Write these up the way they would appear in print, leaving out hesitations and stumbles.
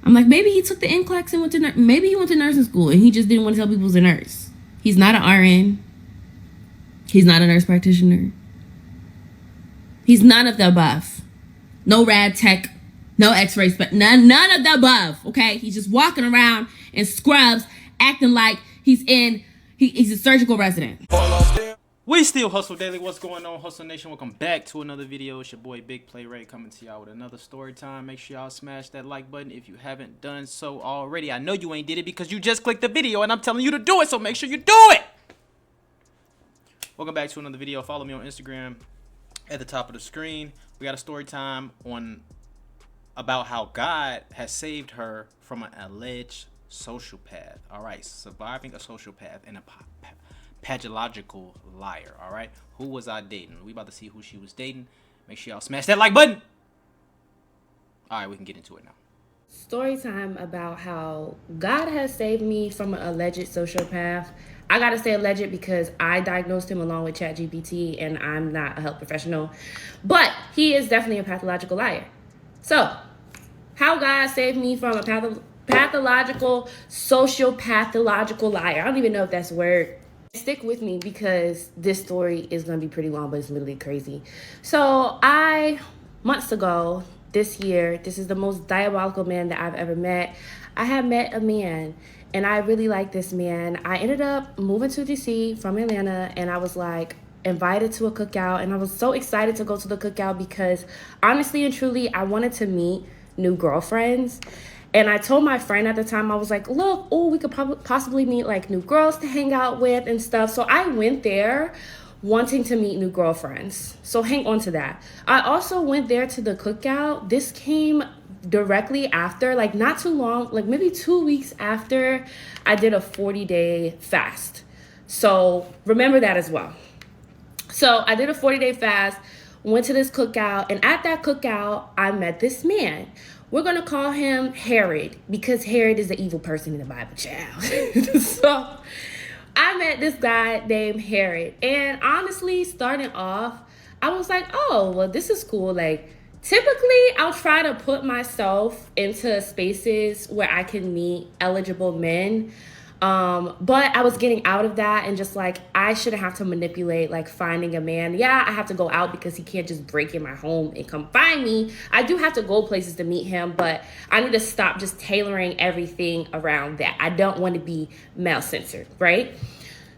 I'm like, maybe he took the NCLEX and went to maybe he went to nursing school and he just didn't want to tell people he was a nurse. He's not an RN. He's not a nurse practitioner. He's none of the above. No rad tech, no x-ray, none of the above, okay? He's just walking around in scrubs, acting like he's a surgical resident. We still Hustle Daily. What's going on, Hustle Nation? Welcome back to another video. It's your boy Big Play Ray coming to y'all with another story time. Make sure y'all smash that like button if you haven't done so already. I know you ain't did it because you just clicked the video and I'm telling you to do it, so make sure you do it. Welcome back to another video. Follow me on Instagram at the top of the screen. We got a story time about how God has saved her from an alleged sociopath. All right, surviving a sociopath and a pathological liar. All right, who was I dating? We about to see who she was dating. Make sure y'all smash that like button. All right, we can get into it now. Story time about how God has saved me from an alleged sociopath. I gotta say alleged because I diagnosed him along with ChatGPT and I'm not a health professional, but he is definitely a pathological liar. So, how God saved me from a pathological, sociopathological liar. I don't even know if that's a word. Stick with me because this story is going to be pretty long, but it's literally crazy. So months ago, this year, this is the most diabolical man that I've ever met. I had met a man and I really liked this man. I ended up moving to DC from Atlanta and I was like invited to a cookout and I was so excited to go to the cookout because honestly and truly, I wanted to meet new girlfriends. And I told my friend at the time, I was like, look, we could possibly meet like new girls to hang out with and stuff. So I went there wanting to meet new girlfriends. So hang on to that. I also went there to the cookout. This came directly after, like not too long, like maybe 2 weeks after I did a 40-day fast. So remember that as well. So I did a 40-day fast, went to this cookout, and at that cookout, I met this man. We're going to call him Herod because Herod is the evil person in the Bible, child. So I met this guy named Herod. And honestly, starting off, I was like, oh, well, this is cool. Like, typically, I'll try to put myself into spaces where I can meet eligible men. But I was getting out of that and just like, I shouldn't have to manipulate like finding a man. Yeah, I have to go out because he can't just break in my home and come find me. I do have to go places to meet him, but I need to stop just tailoring everything around that. I don't want to be male censored, right?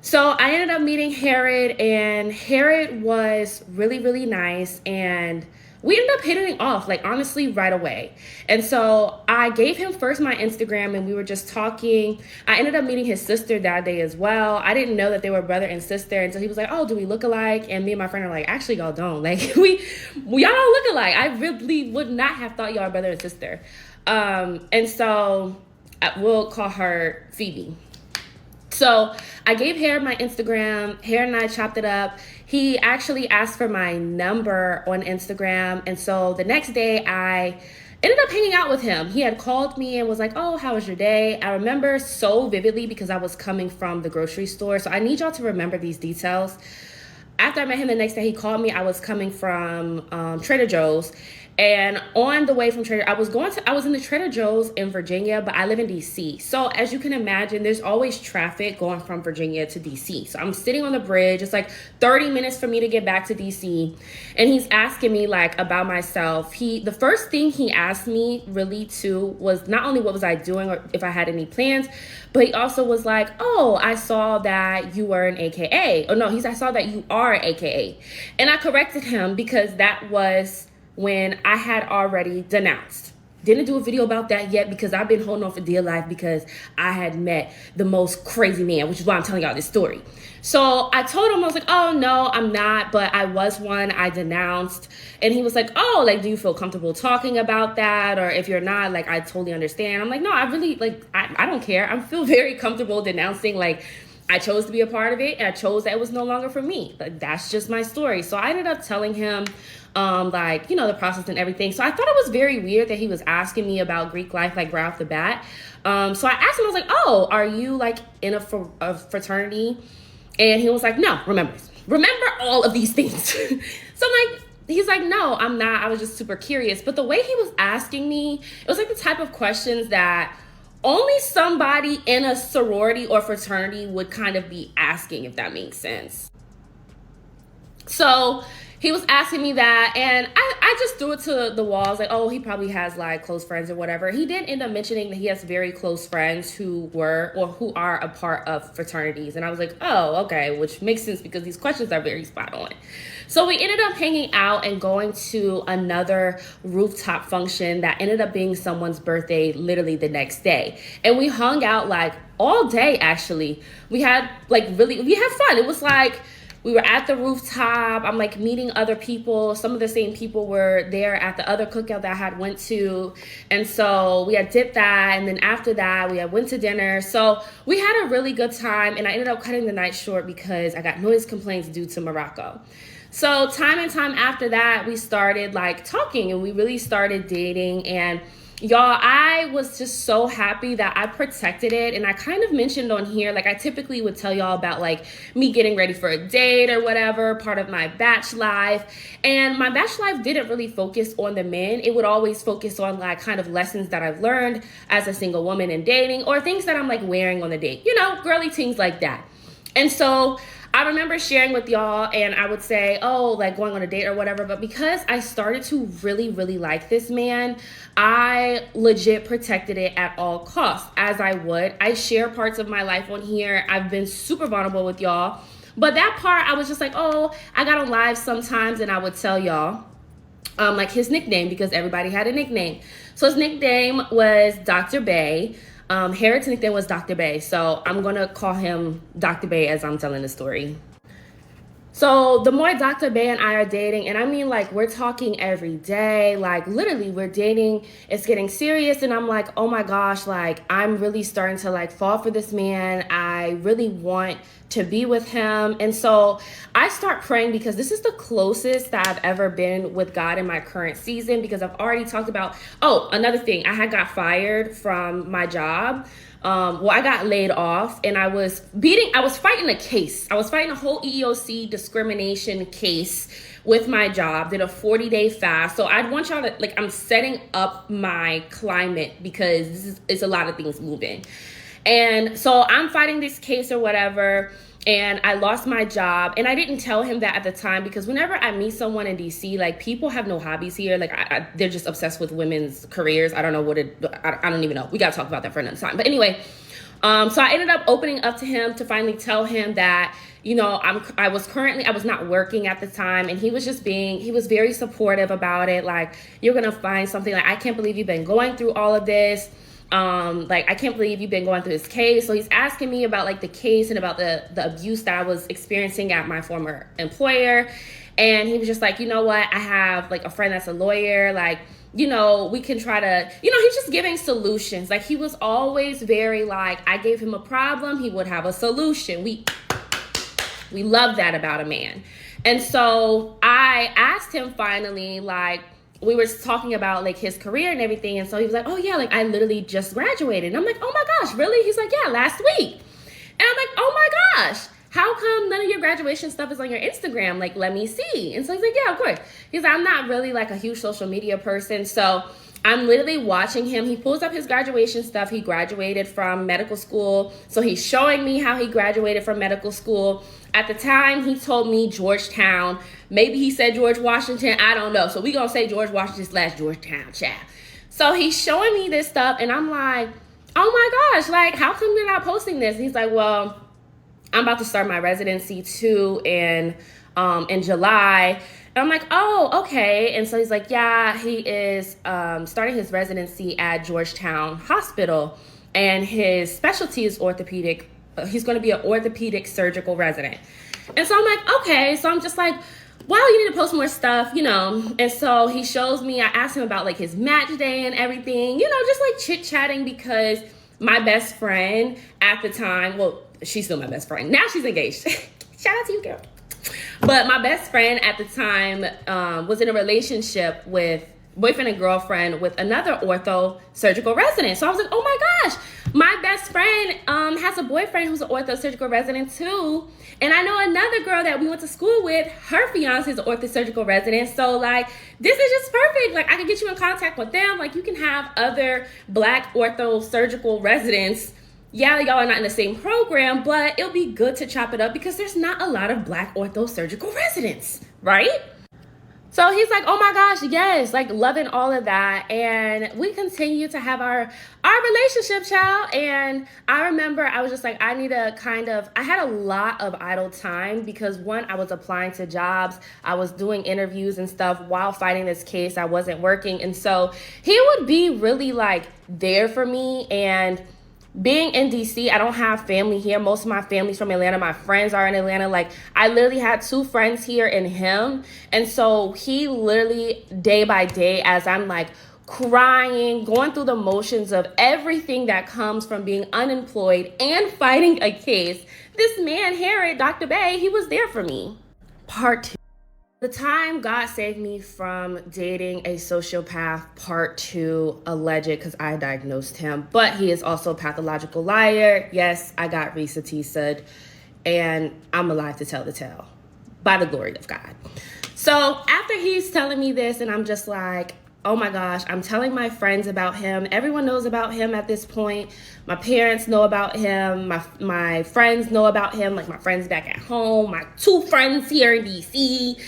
So I ended up meeting Herod and Herod was really, really nice and we ended up hitting it off, like honestly, right away. And so I gave him first my Instagram and we were just talking. I ended up meeting his sister that day as well. I didn't know that they were brother and sister until he was like, oh, do we look alike? And me and my friend are like, actually, y'all don't. Like, y'all don't look alike. I really would not have thought y'all were brother and sister. And so we'll call her Phoebe. So I gave Herod my Instagram. Herod and I chopped it up. He actually asked for my number on Instagram. And so the next day I ended up hanging out with him. He had called me and was like, oh, how was your day? I remember so vividly because I was coming from the grocery store. So I need y'all to remember these details. After I met him the next day, he called me. I was coming from Trader Joe's. And on the way from I was in the Trader Joe's in Virginia, but I live in DC. So as you can imagine, there's always traffic going from Virginia to DC. So I'm sitting on the bridge. It's like 30 minutes for me to get back to DC. And he's asking me like about myself. The first thing he asked me really too was not only what was I doing or if I had any plans, but he also was like, oh, I saw that you were an AKA. Oh no, I saw that you are an AKA. And I corrected him because that was when I had already denounced. Didn't do a video about that yet because I've been holding on for dear life because I had met the most crazy man, which is why I'm telling y'all this story. So I told him, I was like, oh, no, I'm not, but I was one. I denounced. And he was like, oh, like, do you feel comfortable talking about that? Or if you're not, like, I totally understand. I'm like, no, I really, like, I don't care. I feel very comfortable denouncing, like, I chose to be a part of it and I chose that it was no longer for me. Like, that's just my story. So I ended up telling him, like, you know, the process and everything. So I thought it was very weird that he was asking me about Greek life, like right off the bat. So I asked him, I was like, oh, are you like in a fraternity? And he was like, no, remember all of these things. So I'm like, he's like, no, I'm not. I was just super curious. But the way he was asking me, it was like the type of questions that only somebody in a sorority or fraternity would kind of be asking, if that makes sense. So he was asking me that, and I just threw it to the walls, like, oh, he probably has like close friends or whatever. He did end up mentioning that he has very close friends who were or who are a part of fraternities. And I was like, oh, okay, which makes sense because these questions are very spot on. So we ended up hanging out and going to another rooftop function that ended up being someone's birthday literally the next day. And we hung out like all day, actually. We had fun. It was like, we were at the rooftop. I'm like meeting other people. Some of the same people were there at the other cookout that I had went to. And so we had did that. And then after that, we had went to dinner. So we had a really good time. And I ended up cutting the night short because I got noise complaints due to Morocco. So time and time after that, we started like talking and we really started dating. And y'all, I was just so happy that I protected it. And I kind of mentioned on here, like I typically would tell y'all about like me getting ready for a date or whatever, part of my batch life. And my batch life didn't really focus on the men. It would always focus on like kind of lessons that I've learned as a single woman in dating or things that I'm like wearing on the date, you know, girly things like that. And so I remember sharing with y'all and I would say, oh, like going on a date or whatever. But because I started to really, really like this man, I legit protected it at all costs, as I would. I share parts of my life on here. I've been super vulnerable with y'all. But that part, I was just like, oh, I got on live sometimes and I would tell y'all like his nickname because everybody had a nickname. So his nickname was Dr. Bay. Harriet's nickname was Dr. Bay, so I'm gonna call him Dr. Bay as I'm telling the story. So the more Dr. Bay and I are dating, and I mean like we're talking every day, like literally we're dating, it's getting serious, and I'm like, oh my gosh, like I'm really starting to like fall for this man. I really want to be with him. And so I start praying because this is the closest that I've ever been with God in my current season because I've already talked about, oh, another thing, I had got fired from my job. I got laid off and I was fighting a case. I was fighting a whole EEOC discrimination case with my job, did a 40-day fast. So I'd want y'all to, like, I'm setting up my climate because it's a lot of things moving. And so I'm fighting this case or whatever, and I lost my job. And I didn't tell him that at the time because whenever I meet someone in DC, like people have no hobbies here. Like they're just obsessed with women's careers. I don't know I don't even know. We got to talk about that for another time. But anyway, so I ended up opening up to him to finally tell him that, you know, I was not working at the time, and he was very supportive about it. Like, you're going to find something, like, I can't believe you've been going through all of this. Like, I can't believe you've been going through this case. So he's asking me about like the case and about the abuse that I was experiencing at my former employer. And he was just like, you know what? I have like a friend that's a lawyer. Like, you know, we can try to, you know, he's just giving solutions. Like, he was always very like, I gave him a problem, he would have a solution. We love that about a man. And so I asked him finally, like, we were talking about like his career and everything. And so he was like, oh yeah, like I literally just graduated. And I'm like, oh my gosh, really? He's like, yeah, last week. And I'm like, oh my gosh, how come none of your graduation stuff is on your Instagram? Like, let me see. And so he's like, yeah, of course. He's like, I'm not really like a huge social media person. So I'm literally watching him. He pulls up his graduation stuff. He graduated from medical school. So he's showing me how he graduated from medical school. At the time, he told me Georgetown. Maybe he said George Washington. I don't know. So we going to say George Washington / Georgetown, child. So he's showing me this stuff. And I'm like, oh my gosh, like, how come you're not posting this? And he's like, well, I'm about to start my residency too in July. And I'm like, oh, okay. And so he's like, yeah, he is starting his residency at Georgetown Hospital. And his specialty is orthopedic. He's going to be an orthopedic surgical resident. And so I'm like, okay. So I'm just like, wow, you need to post more stuff, you know. And so he shows me, I asked him about like his match day and everything, you know, just like chit-chatting because my best friend at the time, well, she's still my best friend. Now she's engaged. Shout out to you, girl. But my best friend at the time was in a relationship with boyfriend and girlfriend with another ortho surgical resident. So I was like, oh my gosh, my best friend has a boyfriend who's an ortho surgical resident too. And I know another girl that we went to school with, her fiance is an ortho surgical resident. So like, this is just perfect. Like I can get you in contact with them. Like you can have other Black ortho surgical residents. Yeah, y'all are not in the same program, but it'll be good to chop it up because there's not a lot of Black ortho surgical residents, right? So he's like, oh my gosh, yes, like loving all of that. And we continue to have our relationship, child. And I remember I was just like, I had a lot of idle time because one, I was applying to jobs. I was doing interviews and stuff while fighting this case. I wasn't working. And so he would be really like there for me. And being in DC, I don't have family here. Most of my family's from Atlanta. My friends are in Atlanta. Like I literally had 2 friends here and him. And so he literally day by day, as I'm like crying, going through the motions of everything that comes from being unemployed and fighting a case, this man, Harriet, Dr. Bay, he was there for me. Part 2. The time God saved me from dating a sociopath, part 2, alleged, because I diagnosed him, but he is also a pathological liar. Yes, I got resuscitated, and I'm alive to tell the tale by the glory of God. So after he's telling me this, and I'm just like, oh my gosh, I'm telling my friends about him. Everyone knows about him at this point. My parents know about him. My friends know about him, like my friends back at home, my 2 friends here in DC.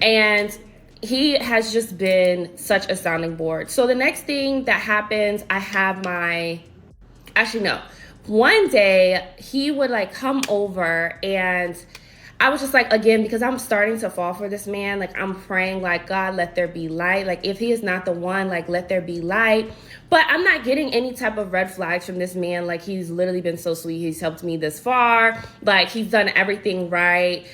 And he has just been such a sounding board. So the next thing that happens, one day he would like come over and I was just like, again, because I'm starting to fall for this man, like I'm praying like, God, let there be light. Like if he is not the one, like let there be light. But I'm not getting any type of red flags from this man. Like he's literally been so sweet. He's helped me this far. Like he's done everything right.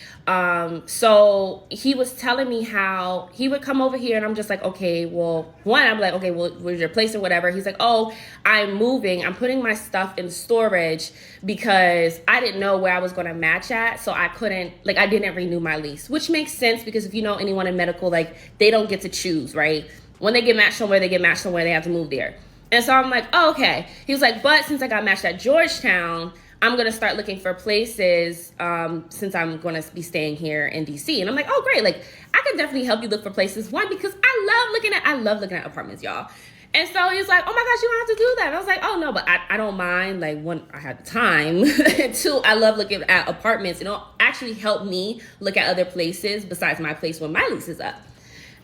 So he was telling me how he would come over here and I'm just like, okay, well, one, I'm like, okay, well, where's your place or whatever? He's like, oh, I'm moving. I'm putting my stuff in storage because I didn't know where I was going to match at. So I didn't renew my lease, which makes sense because if you know anyone in medical, like they don't get to choose, right? When they get matched somewhere, they have to move there. And so I'm like, oh, okay. He was like, but since I got matched at Georgetown, I'm going to start looking for places since I'm going to be staying here in DC. And I'm like, oh, great. Like, I can definitely help you look for places. One, because I love looking at apartments, y'all. And so he was like, oh my gosh, you don't have to do that. And I was like, oh no, but I don't mind. Like one, I had the time. And 2, I love looking at apartments. It'll actually help me look at other places besides my place when my lease is up.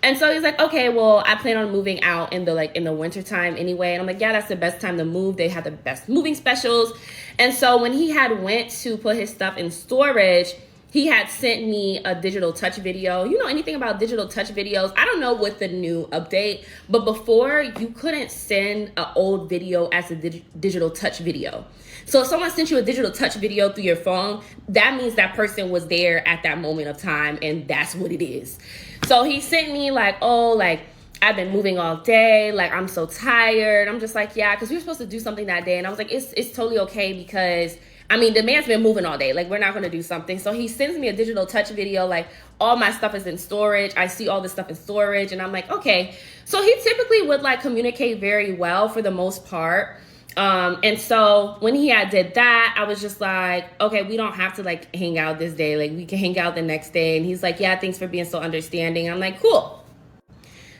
And so he's like, okay, well, I plan on moving out in the winter time anyway. And I'm like, yeah, that's the best time to move. They have the best moving specials. And so when he had went to put his stuff in storage, he had sent me a digital touch video. You know anything about digital touch videos? I don't know what the new update, but before you couldn't send an old video as a digital touch video. So if someone sent you a digital touch video through your phone, that means that person was there at that moment of time, and that's what it is. So he sent me like, oh, like, I've been moving all day. Like, I'm so tired. I'm just like, yeah, because we were supposed to do something that day. And I was like, it's totally okay because, I mean, the man's been moving all day. Like, we're not going to do something. So he sends me a digital touch video. Like, all my stuff is in storage. I see all this stuff in storage. And I'm like, okay. So he typically would, like, communicate very well for the most part. And so when he had did that, I was just like, okay, we don't have to like hang out this day. Like we can hang out the next day. And he's like, yeah, thanks for being so understanding. I'm like, cool.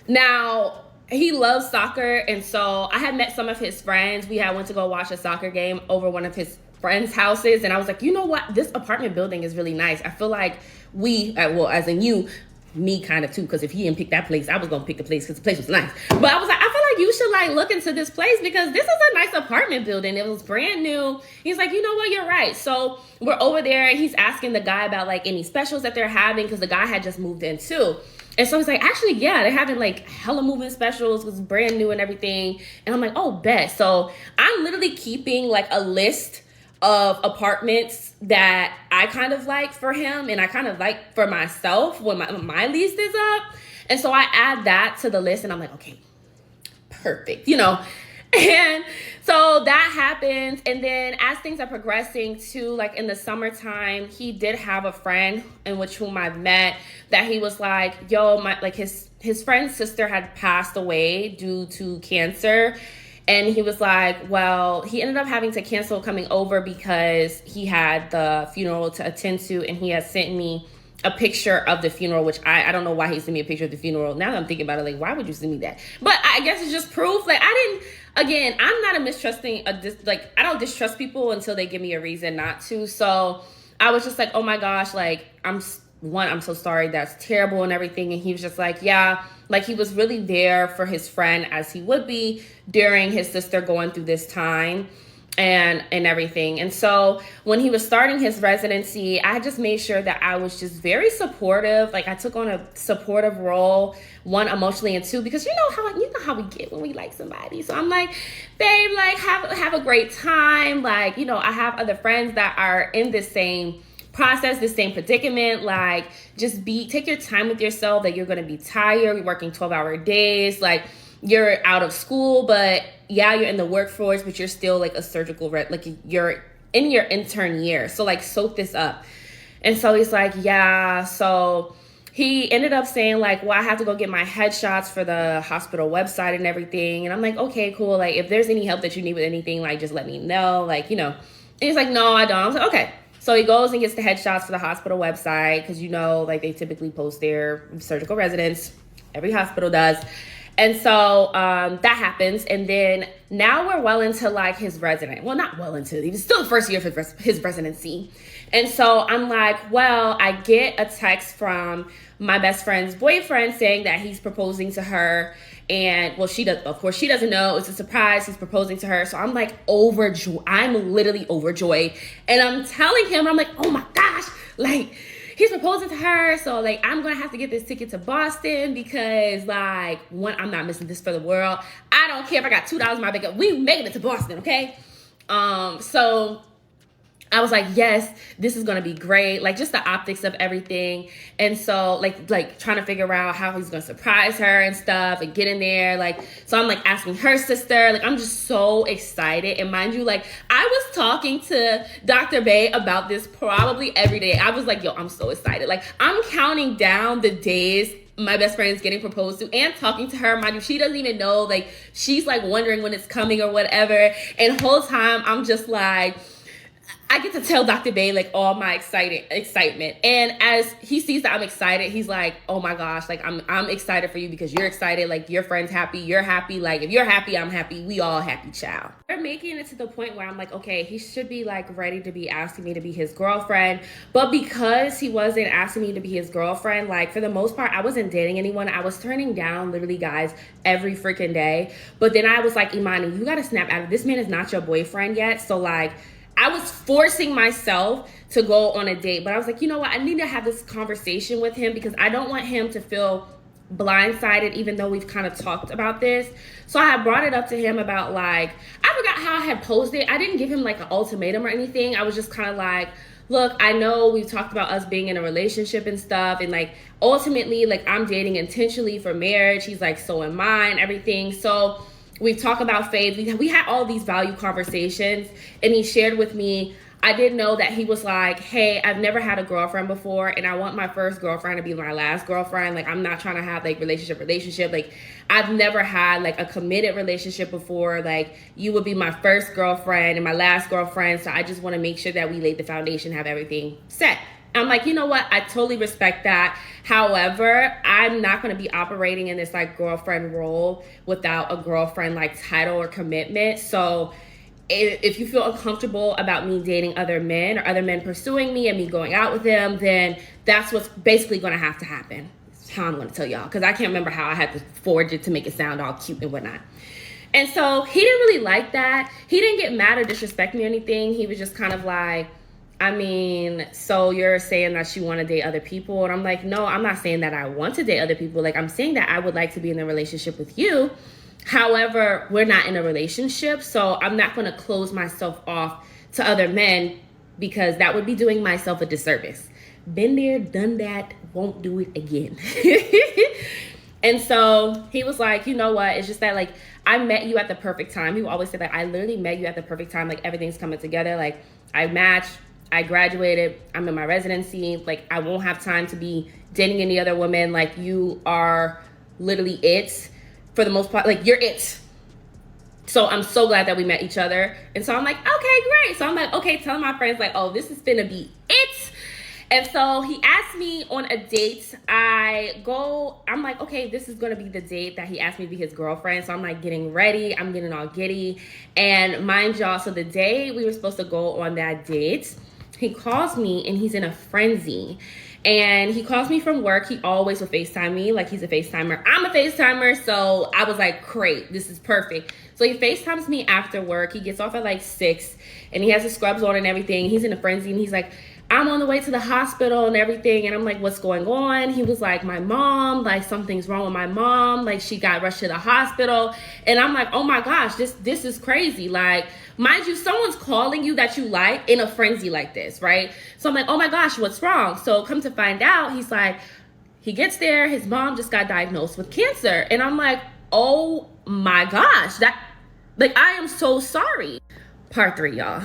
Now he loves soccer. And so I had met some of his friends. We had went to go watch a soccer game over one of his friends' houses. And I was like, you know what? This apartment building is really nice. I feel like as in you, me kind of too, because if he didn't pick that place, I was gonna pick the place because the place was nice. But I was like, I feel like you should like look into this place because this is a nice apartment building. It was brand new. He's like, you know what, you're right. So we're over there and he's asking the guy about like any specials that they're having because the guy had just moved in too. And so he's like, actually, yeah, they're having like hella moving specials, was brand new and everything. And I'm like, oh, bet. So I'm literally keeping like a list of apartments that I kind of like for him and I kind of like for myself when my lease is up. And so I add that to the list and I'm like, okay, perfect, you know. And so that happens. And then as things are progressing too, like in the summertime, he did have a friend in which whom I met that he was like, yo, my like his friend's sister had passed away due to cancer. And he was like, well, he ended up having to cancel coming over because he had the funeral to attend to, and he had sent me a picture of the funeral, which I don't know why he sent me a picture of the funeral. Now that I'm thinking about it, like, why would you send me that? But I guess it's just proof. Like, again, I'm not a mistrusting, I don't distrust people until they give me a reason not to. So I was just like, oh my gosh, like, I'm so sorry, that's terrible and everything. And he was just like, yeah, like he was really there for his friend as he would be during his sister going through this time and everything. And so when he was starting his residency, I just made sure that I was just very supportive. Like I took on a supportive role, one, emotionally, and two, because you know how we get when we like somebody. So I'm like, babe, like have a great time. Like, you know, I have other friends that are in the same process, the same predicament. Like just take your time with yourself. That you're going to be tired, you're working 12-hour days, like you're out of school, but yeah, you're in the workforce, but you're still like a surgical like you're in your intern year. So like soak this up. And so he's like, yeah. So he ended up saying like, well, I have to go get my headshots for the hospital website and everything. And I'm like, okay, cool. Like if there's any help that you need with anything, like just let me know. Like, you know. And he's like, no, I don't. I was like, okay. So he goes and gets the headshots for the hospital website because, you know, like they typically post their surgical residents. Every hospital does. And so that happens. And then now we're well into like his resident. Well, not well into. He was still the first year of his residency. And so I'm like, well, I get a text from my best friend's boyfriend saying that he's proposing to her. And well, of course, she doesn't know. It's a surprise. He's proposing to her. So I'm like overjoyed. I'm literally overjoyed. And I'm telling him, I'm like, oh my gosh, like he's proposing to her. So like, I'm going to have to get this ticket to Boston because like, one, I'm not missing this for the world. I don't care if I got $2 in my bank. We making it to Boston. Okay. So I was like, yes, this is going to be great. Like just the optics of everything. And so like trying to figure out how he's going to surprise her and stuff and get in there. Like, so I'm like asking her sister, like, I'm just so excited. And mind you, like I was talking to Dr. Bay about this probably every day. I was like, yo, I'm so excited. Like I'm counting down the days my best friend is getting proposed to and talking to her. Mind you, she doesn't even know, like she's like wondering when it's coming or whatever. And the whole time I'm just like, I get to tell Dr. Bay like all my excitement. And as he sees that I'm excited, he's like, oh my gosh, like I'm excited for you because you're excited. Like your friend's happy, you're happy. Like if you're happy, I'm happy. We all happy, child. They're making it to the point where I'm like, okay, he should be like ready to be asking me to be his girlfriend. But because he wasn't asking me to be his girlfriend, like for the most part, I wasn't dating anyone. I was turning down literally guys every freaking day. But then I was like, Imani, you got to snap out of this. Man is not your boyfriend yet. So like, I was forcing myself to go on a date, but I was like, you know what? I need to have this conversation with him because I don't want him to feel blindsided, even though we've kind of talked about this. So I had brought it up to him about like, I forgot how I had posed it. I didn't give him like an ultimatum or anything. I was just kind of like, look, I know we've talked about us being in a relationship and stuff. And like, ultimately, like I'm dating intentionally for marriage. He's like, so am I and everything. So we talk about faith. We had all these value conversations, and he shared with me, I didn't know that he was like, hey, I've never had a girlfriend before, and I want my first girlfriend to be my last girlfriend. Like, I'm not trying to have like relationship. Like, I've never had like a committed relationship before. Like, you would be my first girlfriend and my last girlfriend. So I just want to make sure that we laid the foundation, have everything set. I'm like, you know what? I totally respect that. However, I'm not going to be operating in this like girlfriend role without a girlfriend like title or commitment. So if you feel uncomfortable about me dating other men or other men pursuing me and me going out with them, then that's what's basically going to have to happen. That's how I'm going to tell y'all, because I can't remember how I had to forge it to make it sound all cute and whatnot. And so he didn't really like that. He didn't get mad or disrespect me or anything. He was just kind of like, I mean, so you're saying that you want to date other people? And I'm like, no, I'm not saying that I want to date other people. Like, I'm saying that I would like to be in a relationship with you. However, we're not in a relationship, so I'm not going to close myself off to other men because that would be doing myself a disservice. Been there, done that, won't do it again. And so he was like, you know what? It's just that, like, I met you at the perfect time. He would always say that I literally met you at the perfect time. Like, everything's coming together. Like, I matched, I graduated, I'm in my residency. Like, I won't have time to be dating any other women. Like, you are literally it for the most part. Like, you're it. So I'm so glad that we met each other. And so I'm like, okay, great. So I'm like, okay, telling my friends, like, oh, this is finna be it. And so he asked me on a date. I'm like, okay, this is gonna be the date that he asked me to be his girlfriend. So I'm like getting ready, I'm getting all giddy. And mind y'all, so the day we were supposed to go on that date, he calls me and he's in a frenzy. And he calls me from work. He always will FaceTime me, like he's a FaceTimer. I'm a FaceTimer, so I was like, great, this is perfect. So he FaceTimes me after work. He gets off at like 6, and he has his scrubs on and everything. He's in a frenzy, and he's like, I'm on the way to the hospital and everything. And I'm like, what's going on? He was like, my mom, like something's wrong with my mom. Like she got rushed to the hospital. And I'm like, oh my gosh, this is crazy. Like, mind you, someone's calling you that you like in a frenzy like this, right? So I'm like, oh my gosh, what's wrong? So come to find out, he's like, he gets there, his mom just got diagnosed with cancer. And I'm like, oh my gosh, I am so sorry. Part 3, y'all.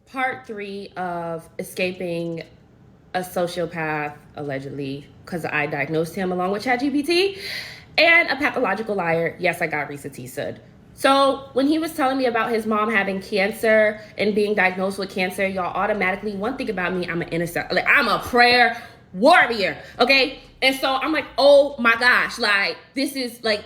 Part 3 of escaping a sociopath, allegedly, because I diagnosed him along with ChatGPT, and a pathological liar. Yes, I got resuscitated. So when he was telling me about his mom having cancer and being diagnosed with cancer, y'all, automatically, one thing about me, I'm an intercessor. Like, I'm a prayer warrior, okay? And so I'm like, oh my gosh, like, this is like,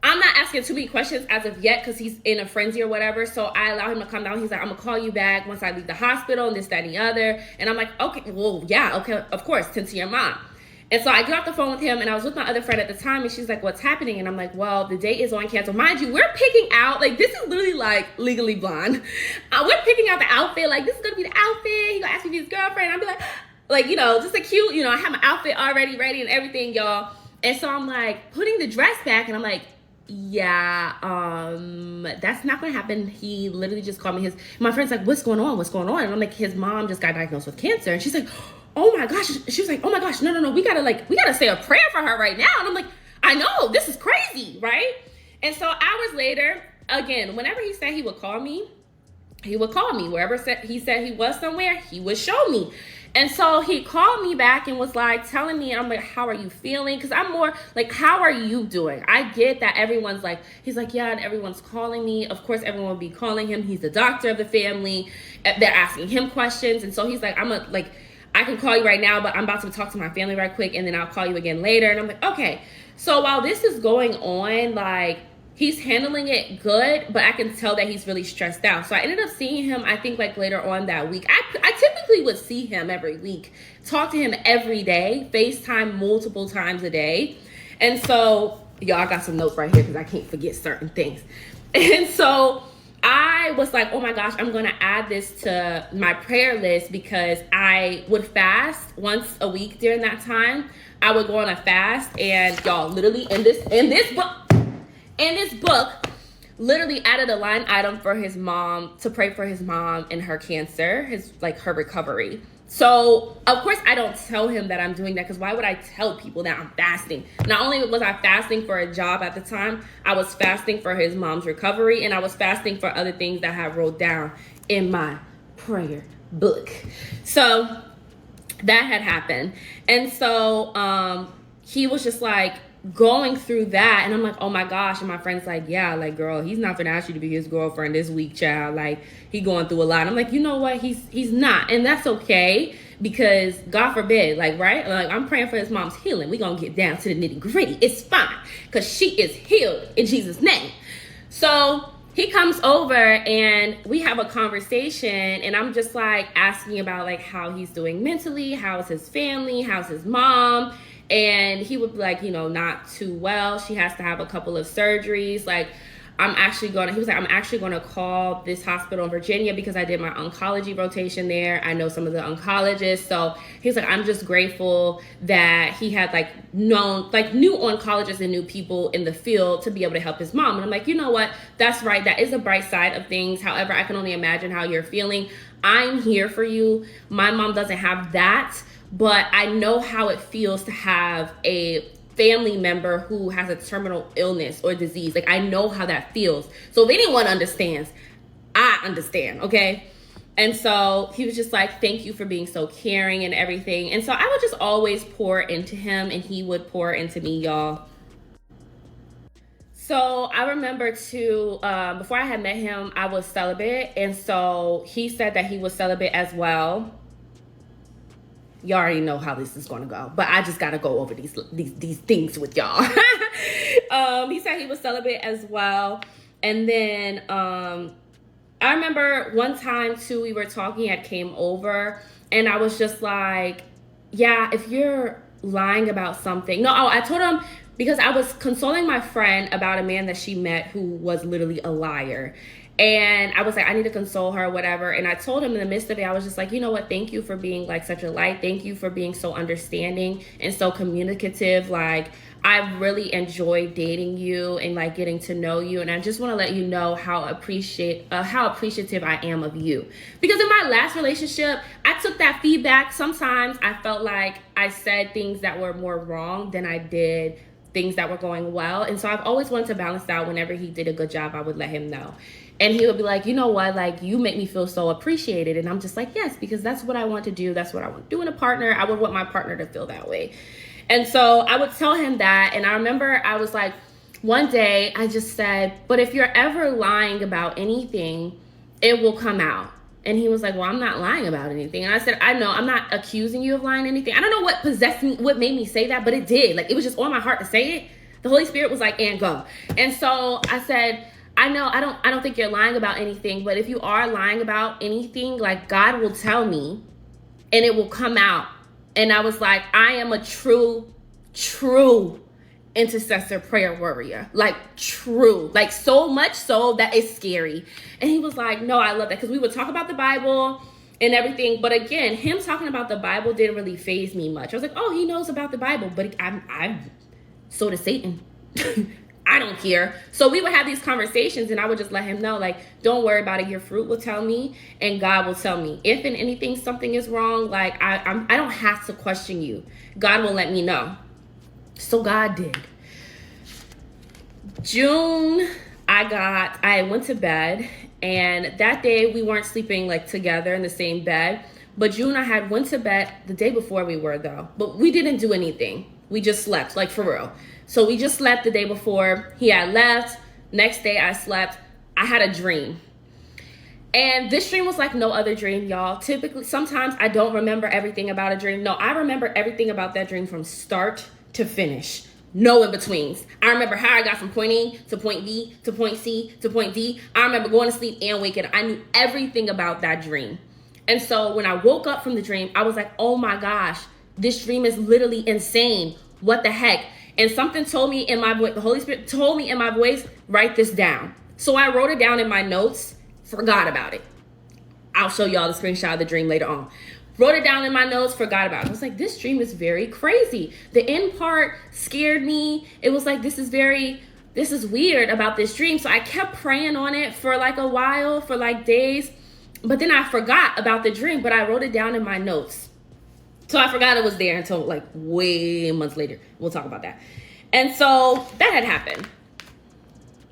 I'm not asking too many questions as of yet because he's in a frenzy or whatever. So I allow him to calm down. He's like, I'm going to call you back once I leave the hospital and this, that, and the other. And I'm like, okay, well, yeah, okay, of course, tend to your mom. And so I get off the phone with him, and I was with my other friend at the time, and she's like, what's happening? And I'm like, well, the date is on cancel. Mind you, we're picking out, like, this is literally like Legally Blonde. We're picking out the outfit. Like, this is going to be the outfit. He going to ask me to be his girlfriend. I'll be like, you know, just a cute, you know, I have my outfit already ready and everything, y'all. And so I'm like putting the dress back, and I'm like, yeah, that's not gonna happen. He literally just called me. My friend's like, what's going on? And I'm like, his mom just got diagnosed with cancer. And she's like, oh my gosh. She was like, oh my gosh, no, we gotta say a prayer for her right now. And I'm like, I know, this is crazy, right? And so hours later, again, whenever he said he would call me, wherever he said he was somewhere, he would show me. And so he called me back and was like telling me, and I'm like, how are you feeling? Because I'm more like, how are you doing? I get that everyone's like, he's like, yeah, and everyone's calling me. Of course, everyone will be calling him. He's the doctor of the family. They're asking him questions. And so he's like, I can call you right now, but I'm about to talk to my family right quick, and then I'll call you again later. And I'm like, okay. So while this is going on, like, he's handling it good, but I can tell that he's really stressed out. So I ended up seeing him, I think, like later on that week. I typically would see him every week, talk to him every day, FaceTime multiple times a day. And so, y'all, I got some notes right here because I can't forget certain things. And so I was like, oh my gosh, I'm going to add this to my prayer list because I would fast once a week during that time. I would go on a fast, and y'all, literally in this book, literally added a line item for his mom to pray for his mom and her cancer, her recovery. So of course I don't tell him that I'm doing that, because why would I tell people that I'm fasting? Not only was I fasting for a job at the time, I was fasting for his mom's recovery, and I was fasting for other things that I had wrote down in my prayer book. So that had happened. And so he was just like going through that, and I'm like, oh my gosh. And my friend's like, yeah, like, girl, he's not gonna ask you to be his girlfriend this week, child. Like, he going through a lot. I'm like, you know what, he's not, and that's okay, because God forbid, like, right, like, I'm praying for his mom's healing. We gonna get down to the nitty gritty. It's fine, because she is healed in Jesus' name. So he comes over and we have a conversation, and I'm just like asking about like how he's doing mentally, how's his family, how's his mom. And he would be like, you know, not too well. She has to have a couple of surgeries. Like, I'm actually going to call this hospital in Virginia because I did my oncology rotation there. I know some of the oncologists. So he's like, I'm just grateful that he had new oncologists and new people in the field to be able to help his mom. And I'm like, you know what? That's right. That is a bright side of things. However, I can only imagine how you're feeling. I'm here for you. My mom doesn't have that, but I know how it feels to have a family member who has a terminal illness or disease. Like, I know how that feels. So if anyone understands, I understand, okay? And so he was just like, thank you for being so caring and everything. And so I would just always pour into him, and he would pour into me, y'all. So I remember too, before I had met him, I was celibate. And so he said that he was celibate as well. You already know how this is going to go, but I just got to go over these things with y'all. He said he was celibate as well. And then I remember one time too, we were talking, I came over, and I was just like, yeah, if you're lying about something. No, I told him, because I was consoling my friend about a man that she met who was literally a liar. And I was like, I need to console her, whatever. And I told him in the midst of it, I was just like, you know what? Thank you for being like such a light. Thank you for being so understanding and so communicative. Like, I really enjoyed dating you and like getting to know you. And I just want to let you know how appreciative I am of you. Because in my last relationship, I took that feedback. Sometimes I felt like I said things that were more wrong than I did things that were going well. And so I've always wanted to balance out. Whenever he did a good job, I would let him know. And he would be like, you know what, like, you make me feel so appreciated. And I'm just like, yes, because that's what I want to do. That's what I want to do in a partner. I would want my partner to feel that way. And so I would tell him that. And I remember I was like, one day I just said, but if you're ever lying about anything, it will come out. And he was like, well, I'm not lying about anything. And I said, I know, I'm not accusing you of lying anything. I don't know what possessed me, what made me say that, but it did. Like, it was just on my heart to say it. The Holy Spirit was like, and go. And so I said, I know, I don't think you're lying about anything, but if you are lying about anything, like, God will tell me and it will come out. And I was like, I am a true intercessor prayer warrior. Like, true. Like, so much so that it's scary. And he was like, no, I love that. Because we would talk about the Bible and everything. But again, him talking about the Bible didn't really faze me much. I was like, oh, he knows about the Bible. But so does Satan. I don't care. So we would have these conversations, and I would just let him know, like, don't worry about it. Your fruit will tell me, and God will tell me. If in anything something is wrong, like, I don't have to question you. God will let me know. So God did. June, I went to bed, and that day we weren't sleeping like together in the same bed. But June, I had went to bed the day before we were, though. But we didn't do anything. We just slept, like, for real. So we just slept the day before. He had left. Next day I slept. I had a dream. And this dream was like no other dream, y'all. Typically, sometimes I don't remember everything about a dream. No, I remember everything about that dream from start to finish. No in-betweens. I remember how I got from point A to point B to point C to point D. I remember going to sleep and waking up. I knew everything about that dream. And so when I woke up from the dream, I was like, oh my gosh, this dream is literally insane. What the heck? And something told me in my voice, the Holy Spirit told me in my voice, write this down. So I wrote it down in my notes, forgot about it. I'll show y'all the screenshot of the dream later on. Wrote it down in my notes, forgot about it. I was like, this dream is very crazy. The end part scared me. It was like, this is weird about this dream. So I kept praying on it for like a while, for like days. But then I forgot about the dream, but I wrote it down in my notes. So I forgot it was there until like way months later. We'll talk about that. And so that had happened.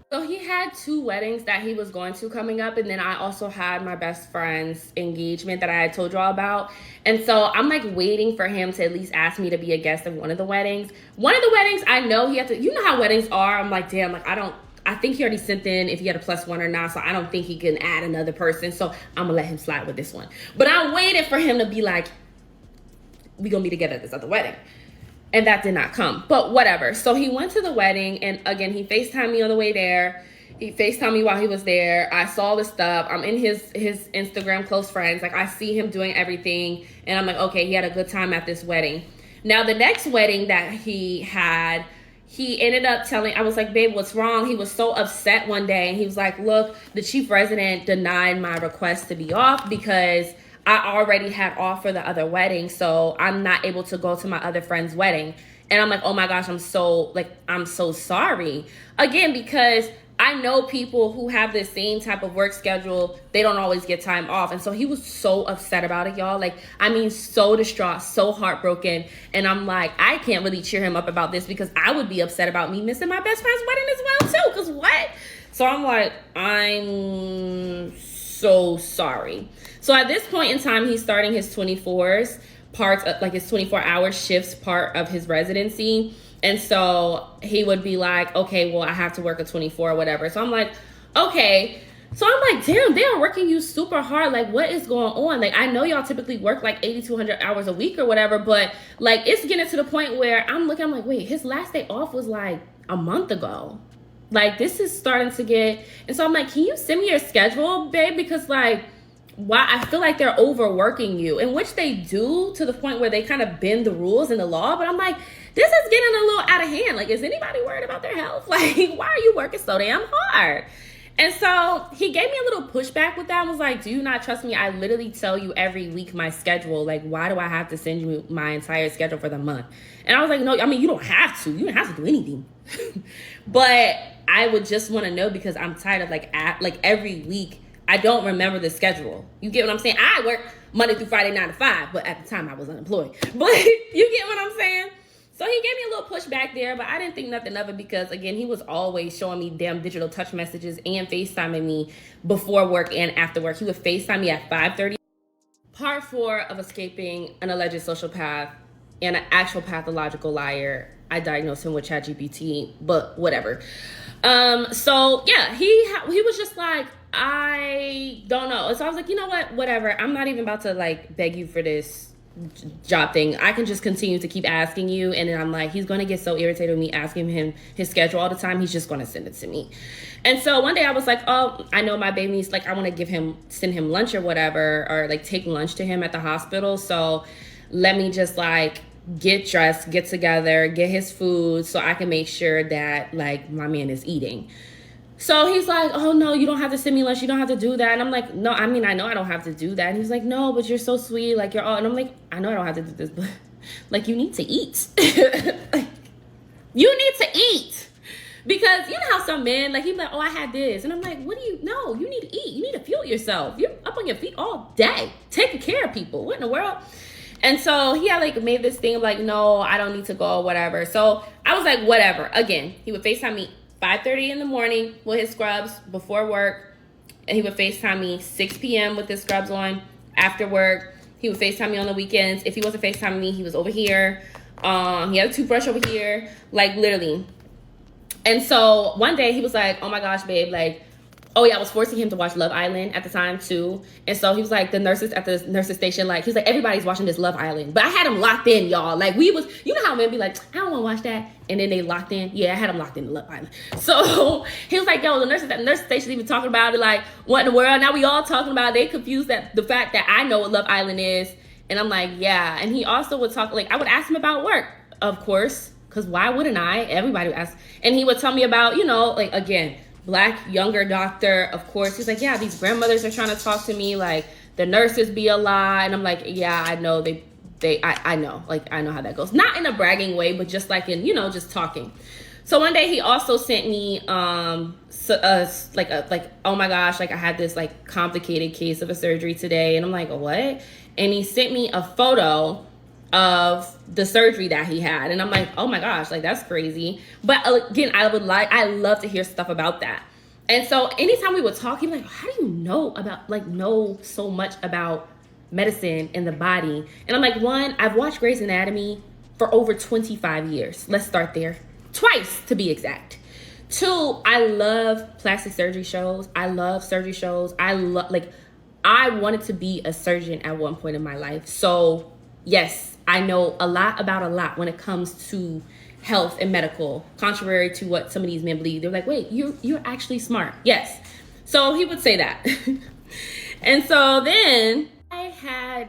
So he had 2 weddings that he was going to coming up. And then I also had my best friend's engagement that I had told y'all about. And so I'm like waiting for him to at least ask me to be a guest of one of the weddings. One of the weddings, I know he had to, you know how weddings are. I'm like, damn, like I think he already sent in if he had a +1 or not. So I don't think he can add another person. So I'm gonna let him slide with this one. But I waited for him to be like, we gonna be together at this other wedding. And that did not come, but whatever. So he went to the wedding, and again, he FaceTimed me on the way there. He FaceTimed me while he was there. I saw the stuff. I'm in his Instagram close friends. Like, I see him doing everything, and I'm like, okay, he had a good time at this wedding. Now, the next wedding that he had, he ended up telling, I was like, babe, what's wrong? He was so upset one day, and he was like, look, the chief resident denied my request to be off because I already had off for the other wedding, so I'm not able to go to my other friend's wedding. And I'm like, oh my gosh, I'm so sorry. Again, because I know people who have the same type of work schedule, they don't always get time off. And so he was so upset about it, y'all. Like, I mean, so distraught, so heartbroken. And I'm like, I can't really cheer him up about this because I would be upset about me missing my best friend's wedding as well, too. Because what? So I'm like, I'm so sorry. So at this point in time, he's starting his 24s parts of, like, his 24-hour shifts part of his residency. And so he would be like, okay, well, I have to work a 24 or whatever. So I'm like, okay. So I'm like, damn, they are working you super hard. Like, what is going on? Like, I know y'all typically work like 8,200 hours a week or whatever, but like, it's getting to the point where I'm like, wait, his last day off was like a month ago. Like, this is starting to get, and so I'm like, can you send me your schedule, babe? Because like, why I feel like they're overworking you, in which they do to the point where they kind of bend the rules and the law. But I'm like, this is getting a little out of hand. Like, is anybody worried about their health? Like, why are you working so damn hard? And so he gave me a little pushback with that and was like, do you not trust me? I literally tell you every week my schedule. Like, why do I have to send you my entire schedule for the month? And I was like, no, I mean, you don't have to. You don't have to do anything. But I would just want to know because I'm tired of like every week I don't remember the schedule. You get what I'm saying? I work Monday through Friday, 9 to 5, but at the time I was unemployed. But you get what I'm saying? So he gave me a little pushback there, but I didn't think nothing of it because, again, he was always showing me damn digital touch messages and FaceTiming me before work and after work. He would FaceTime me at 5:30. Part 4 of escaping an alleged sociopath and an actual pathological liar. I diagnosed him with ChatGPT, but whatever. So yeah, he was just like, I don't know. So I was like, you know what? Whatever. I'm not even about to like beg you for this job thing. I can just continue to keep asking you. And then I'm like, he's going to get so irritated with me asking him his schedule all the time. He's just going to send it to me. And so one day I was like, oh, I know my baby's like, I want to send him lunch or whatever, or like take lunch to him at the hospital. So let me just like get dressed, get together, get his food so I can make sure that like my man is eating. So he's like, oh no, you don't have to send me lunch. You don't have to do that. And I'm like, no, I mean, I know I don't have to do that. And he's like, no, but you're so sweet. Like you're all, and I'm like, I know I don't have to do this, but like you need to eat. Like, you need to eat. Because you know how some men, like he's like, oh, I had this. And I'm like, no, you need to eat. You need to fuel yourself. You're up on your feet all day, taking care of people. What in the world? And so he had like made this thing of like, no, I don't need to go or whatever. So I was like, whatever. Again, he would FaceTime me 5:30 in the morning with his scrubs before work. And he would FaceTime me 6 p.m. with his scrubs on after work. He would FaceTime me on the weekends. If he wasn't FaceTiming me, he was over here. He had a toothbrush over here, like literally. And so one day he was like, oh my gosh, babe, like, oh yeah, I was forcing him to watch Love Island at the time too. And so he was like, the nurses at the nurses station, like, he's like, everybody's watching this Love Island. But I had him locked in, y'all. Like you know how men be like, I don't want to watch that. And then they locked in. Yeah, I had him locked in Love Island. So he was like, yo, the nurses at the nurses station even talking about it, like, what in the world? Now we all talking about it. They confused that the fact that I know what Love Island is. And I'm like, yeah. And he also would talk, like, I would ask him about work, of course. Because why wouldn't I? Everybody would ask. And he would tell me about, you know, like, again, Black younger doctor, of course. He's like, yeah, these grandmothers are trying to talk to me. Like, the nurses be a lie. And I'm like, yeah, I know. I know. Like, I know how that goes. Not in a bragging way, but just like in, you know, just talking. So one day he also sent me, oh my gosh, like I had this like complicated case of a surgery today. And I'm like, what? And he sent me a photo of the surgery that he had. And I'm like, oh my gosh, like that's crazy. But again, I love to hear stuff about that. And so anytime we would talk, he'd be like, how do you know so much about medicine and the body? And I'm like, one, I've watched Grey's Anatomy for over 25 years. Let's start there. Twice, to be exact. Two, I love plastic surgery shows. I love surgery shows. I wanted to be a surgeon at one point in my life. So yes, I know a lot about a lot when it comes to health and medical, contrary to what some of these men believe. They're like, wait, you're actually smart. Yes. So he would say that. And so then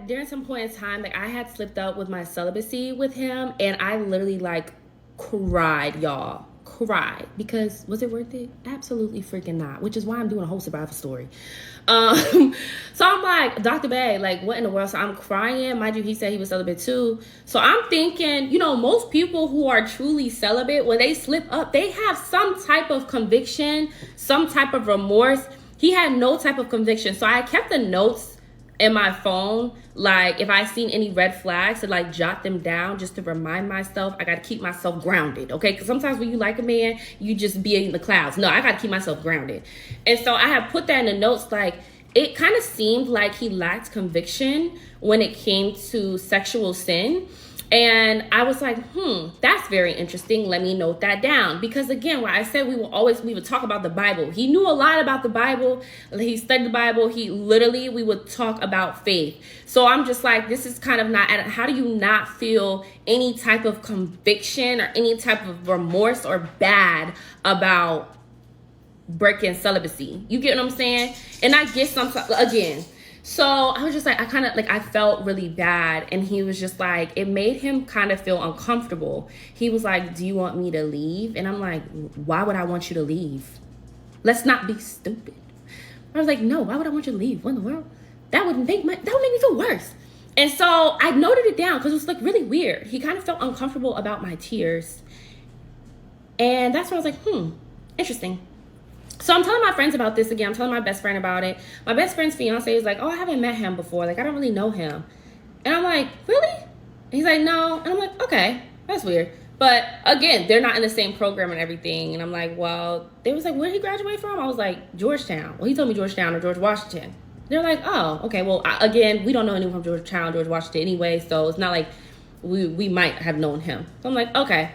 during some point in time, like I had slipped up with my celibacy with him, and I literally like cried, y'all. cry because was it worth it? Absolutely freaking not, which is why I'm doing a whole survival story. So I'm like, Dr. Bay, like, what in the world? So I'm crying. Mind you, he said he was celibate too. So I'm thinking, most people who are truly celibate, when they slip up, they have some type of conviction, some type of remorse. He had no type of conviction. So I kept the notes in my phone, like if I seen any red flags, to like jot them down just to remind myself I got to keep myself grounded, okay? Because sometimes when you like a man, you just be in the clouds. No, I got to keep myself grounded. And so I have put that in the notes, like it kind of seemed like he lacked conviction when it came to sexual sin. And I was like, that's very interesting. Let me note that down. Because again, where I said we would talk about the Bible. He knew a lot about the Bible. He studied the Bible. We would talk about faith. So I'm just like, this is kind of not, how do you not feel any type of conviction or any type of remorse or bad about breaking celibacy? You get what I'm saying? And I get sometimes, again, so I was just like, I felt really bad. And he was just like, it made him kind of feel uncomfortable. He was like, do you want me to leave? And I'm like, why would I want you to leave? Let's not be stupid. I was like, no, why would I want you to leave? What in the world? That would make me feel worse. And so I noted it down because it was like really weird. He kind of felt uncomfortable about my tears. And that's when I was like, interesting. So I'm telling my friends about this again. I'm telling my best friend about it. My best friend's fiance is like, oh, I haven't met him before. Like, I don't really know him. And I'm like, really? And he's like, no. And I'm like, okay, that's weird. But again, they're not in the same program and everything. And I'm like, well, they was like, where did he graduate from? I was like, Georgetown. Well, he told me Georgetown or George Washington. They're like, oh, okay. Well, again, we don't know anyone from Georgetown, George Washington anyway. So it's not like we might have known him. So I'm like, okay.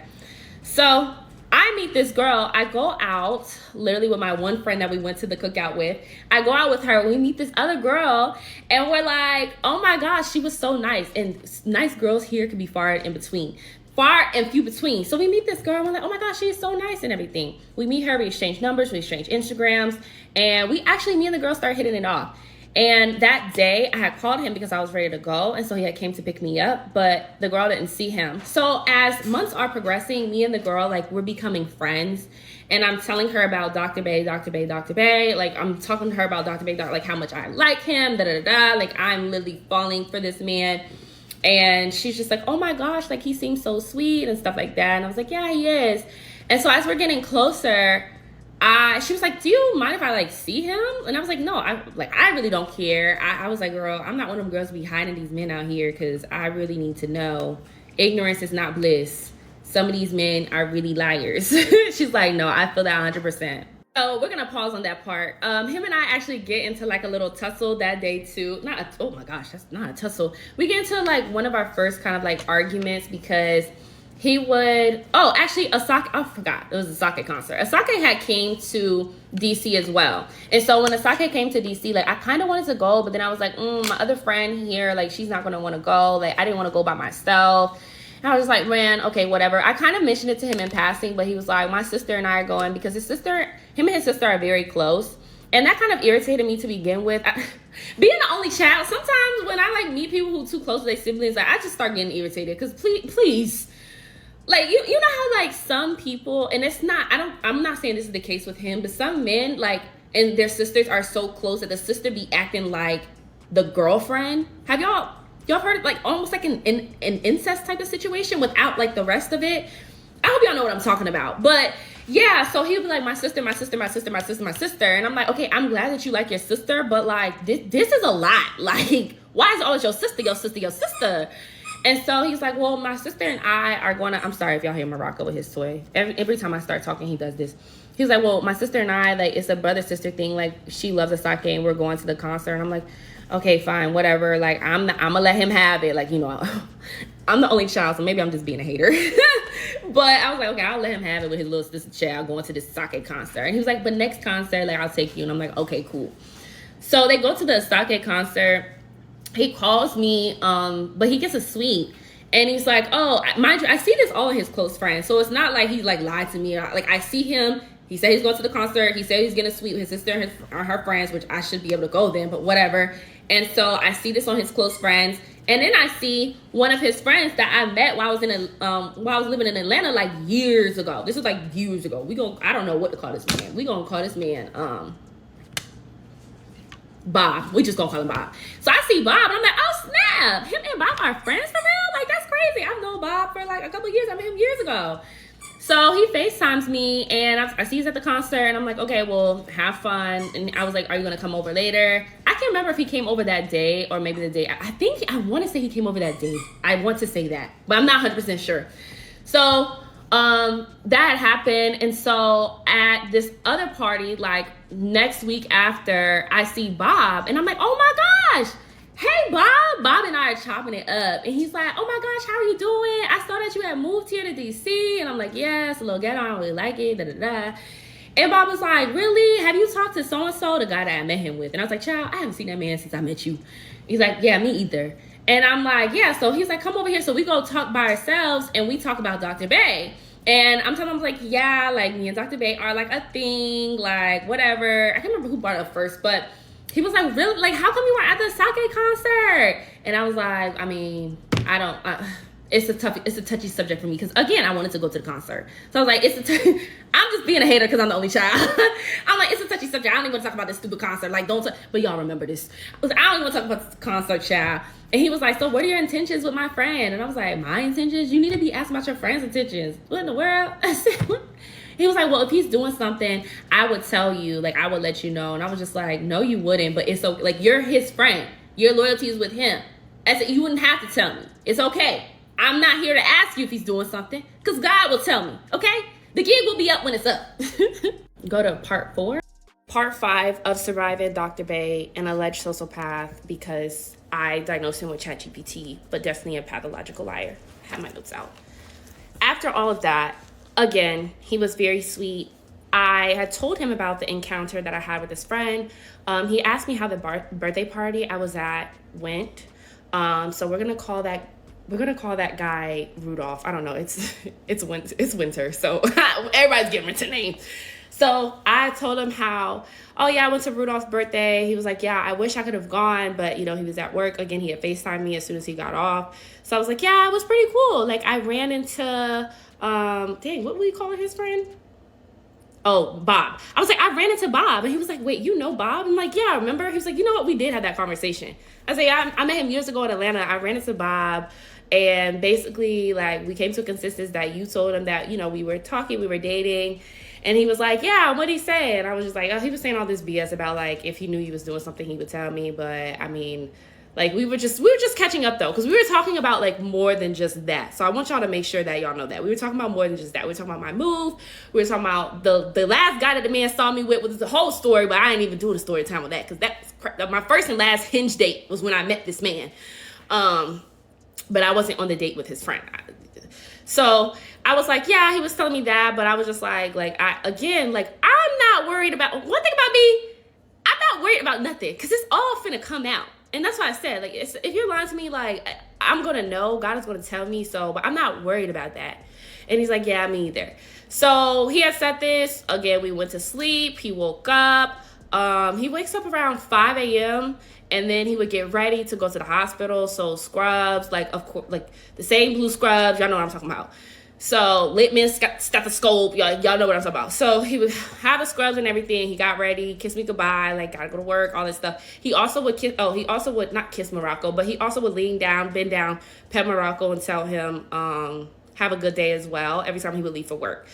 So I meet this girl. I go out literally with my one friend that we went to the cookout with. I go out with her. We meet this other girl and we're like, oh my gosh, she was so nice. And nice girls here can be far and few between. So we meet this girl and we're like, oh my gosh, she's so nice and everything. We meet her, we exchange numbers, we exchange Instagrams, and me and the girl start hitting it off. And that day I had called him because I was ready to go. And so he had came to pick me up, but the girl didn't see him. So as months are progressing, me and the girl, like we're becoming friends. And I'm telling her about Dr. Bay. Like I'm talking to her about Dr. Bay, like how much I like him, Like I'm literally falling for this man. And she's just like, oh my gosh, like he seems so sweet and stuff like that. And I was like, yeah, he is. And so as we're getting closer, she was like, do you mind if I like see him? And I was like, no, I really don't care. I was like, girl, I'm not one of them girls be hiding these men out here because I really need to know. Ignorance is not bliss. Some of these men are really liars. She's like, no, I feel that 100%. So we're gonna pause on that part. Him and I actually get into like a little tussle that day too. Oh my gosh, that's not a tussle. We get into like one of our first kind of like arguments because he would, Asake, I forgot, it was a Asake concert. Asake had came to DC as well. And so when Asake came to DC, like I kind of wanted to go, but then I was like, my other friend here, like she's not gonna wanna go. Like I didn't wanna go by myself. And I was like, man, okay, whatever. I kind of mentioned it to him in passing, but he was like, my sister and I are going because him and his sister are very close. And that kind of irritated me to begin with. Being the only child, sometimes when I like meet people who are too close to their siblings, like I just start getting irritated because please. Like, you know how, like, some people, and I'm not saying this is the case with him, but some men, like, and their sisters are so close that the sister be acting like the girlfriend. Have y'all heard, like, almost like an incest type of situation without, like, the rest of it? I hope y'all know what I'm talking about. But, yeah, so he would be like, my sister. And I'm like, okay, I'm glad that you like your sister, but, like, this is a lot. Like, why is it always your sister? And so he's like, well, my sister and I are going to, I'm sorry if y'all hear Morocco with his toy. Every time I start talking, he does this. He's like, well, my sister and I, like, it's a brother-sister thing. Like, she loves Asake and we're going to the concert. And I'm like, okay, fine, whatever. Like, I'm going to let him have it. Like, I'm the only child, so maybe I'm just being a hater. But I was like, okay, I'll let him have it with his little sister child going to this Asake concert. And he was like, but next concert, like, I'll take you. And I'm like, okay, cool. So they go to the Asake concert. He calls me, but he gets a suite. And he's like, oh, mind you, I see this all in his close friends. So it's not like he's like lied to me. Like I see him. He said he's going to the concert. He said he's getting a suite with his sister and her friends, which I should be able to go then, but whatever. And so I see this on his close friends. And then I see one of his friends that I met while I was while I was living in Atlanta like years ago. This was like years ago. I don't know what to call this man. We gonna call this man Bob. We just gonna call him Bob. So I see Bob and I'm like, oh snap, him and Bob are friends for real? Like that's crazy. I've known Bob for like a couple of years. I met him years ago. So he FaceTimes me and I see he's at the concert and I'm like, okay, well, have fun. And I was like, are you gonna come over later? I can't remember if he came over that day or maybe the day. I want to say he came over that day. I want to say that, but I'm not 100% sure. So that happened. And so at this other party, like next week after, I see Bob and I'm like, oh my gosh, hey Bob. Bob and I are chopping it up and he's like, oh my gosh, how are you doing? I saw that you had moved here to DC. And I'm like, yeah, it's a little ghetto, I don't really like it, da da da. And Bob was like, really? Have you talked to so-and-so, the guy that I met him with? And I was like, child, I haven't seen that man since I met you. He's like, yeah, me either. And I'm like, yeah. So he's like, come over here. So we go talk by ourselves and we talk about Dr. Bay. And I'm telling him, like, yeah, like me and Dr. Bay are like a thing, like whatever. I can't remember who brought it up first, but he was like, really? Like, how come you weren't at the Sake concert? And I was like, I mean, it's a touchy subject for me because again, I wanted to go to the concert. So I was like, I'm just being a hater because I'm the only child. I'm like, it's a touchy subject. I don't even want to talk about this stupid concert. Like, but y'all remember this. I don't even want to talk about this concert, child. And he was like, so what are your intentions with my friend? And I was like, my intentions? You need to be asking about your friend's intentions. What in the world? I said, what? He was like, well, if he's doing something, I would tell you, like, I would let you know. And I was just like, no, you wouldn't. But it's okay. Like, you're his friend. Your loyalty is with him. I said, you wouldn't have to tell me. It's okay. I'm not here to ask you if he's doing something because God will tell me, okay? The gig will be up when it's up. Go to part 4. Part 5 of surviving Dr. Bay, an alleged sociopath, because I diagnosed him with ChatGPT, but definitely a pathological liar. I have my notes out. After all of that, again, he was very sweet. I had told him about the encounter that I had with his friend. He asked me how the birthday party I was at went. So we're gonna call that guy Rudolph. I don't know. It's winter, so everybody's giving it a name. So I told him how, oh yeah, I went to Rudolph's birthday. He was like, yeah, I wish I could have gone, but he was at work. Again, he had FaceTimed me as soon as he got off. So I was like, yeah, it was pretty cool. Like I ran into, what were you calling his friend? Oh, Bob. I was like, I ran into Bob. And he was like, wait, you know Bob? I'm like, yeah, I remember. He was like, you know what? We did have that conversation. I was like, I met him years ago in Atlanta. I ran into Bob. And basically, like, we came to a consensus that you told him that, we were talking, we were dating. And he was like, yeah, what'd he say? And I was just like, oh, he was saying all this BS about, like, if he knew he was doing something, he would tell me. But, I mean, like, we were just catching up, though, because we were talking about, like, more than just that. So I want y'all to make sure that y'all know that. We were talking about more than just that. We were talking about my move. We were talking about the last guy that the man saw me with was the whole story, but I ain't even doing the story time with that, because that's my first and last hinge date was when I met this man. But I wasn't on the date with his friend. So I was like, yeah, he was telling me that, but I was just like, I'm not worried about, one thing about me, I'm not worried about nothing, because it's all finna come out. And that's why I said, like, if you're lying to me, like, I'm going to know, God is going to tell me, so, but I'm not worried about that. And he's like, yeah, me either. So he had said this, again, we went to sleep, he woke up, he wakes up around 5 a.m., and then he would get ready to go to the hospital. So scrubs, like, of course, like the same blue scrubs. Y'all know what I'm talking about. So litmus, stethoscope. Y'all know what I'm talking about. So he would have the scrubs and everything. He got ready, kissed me goodbye, like gotta go to work, all this stuff. He also would not kiss Morocco, but he also would bend down, pet Morocco and tell him, have a good day as well, every time he would leave for work.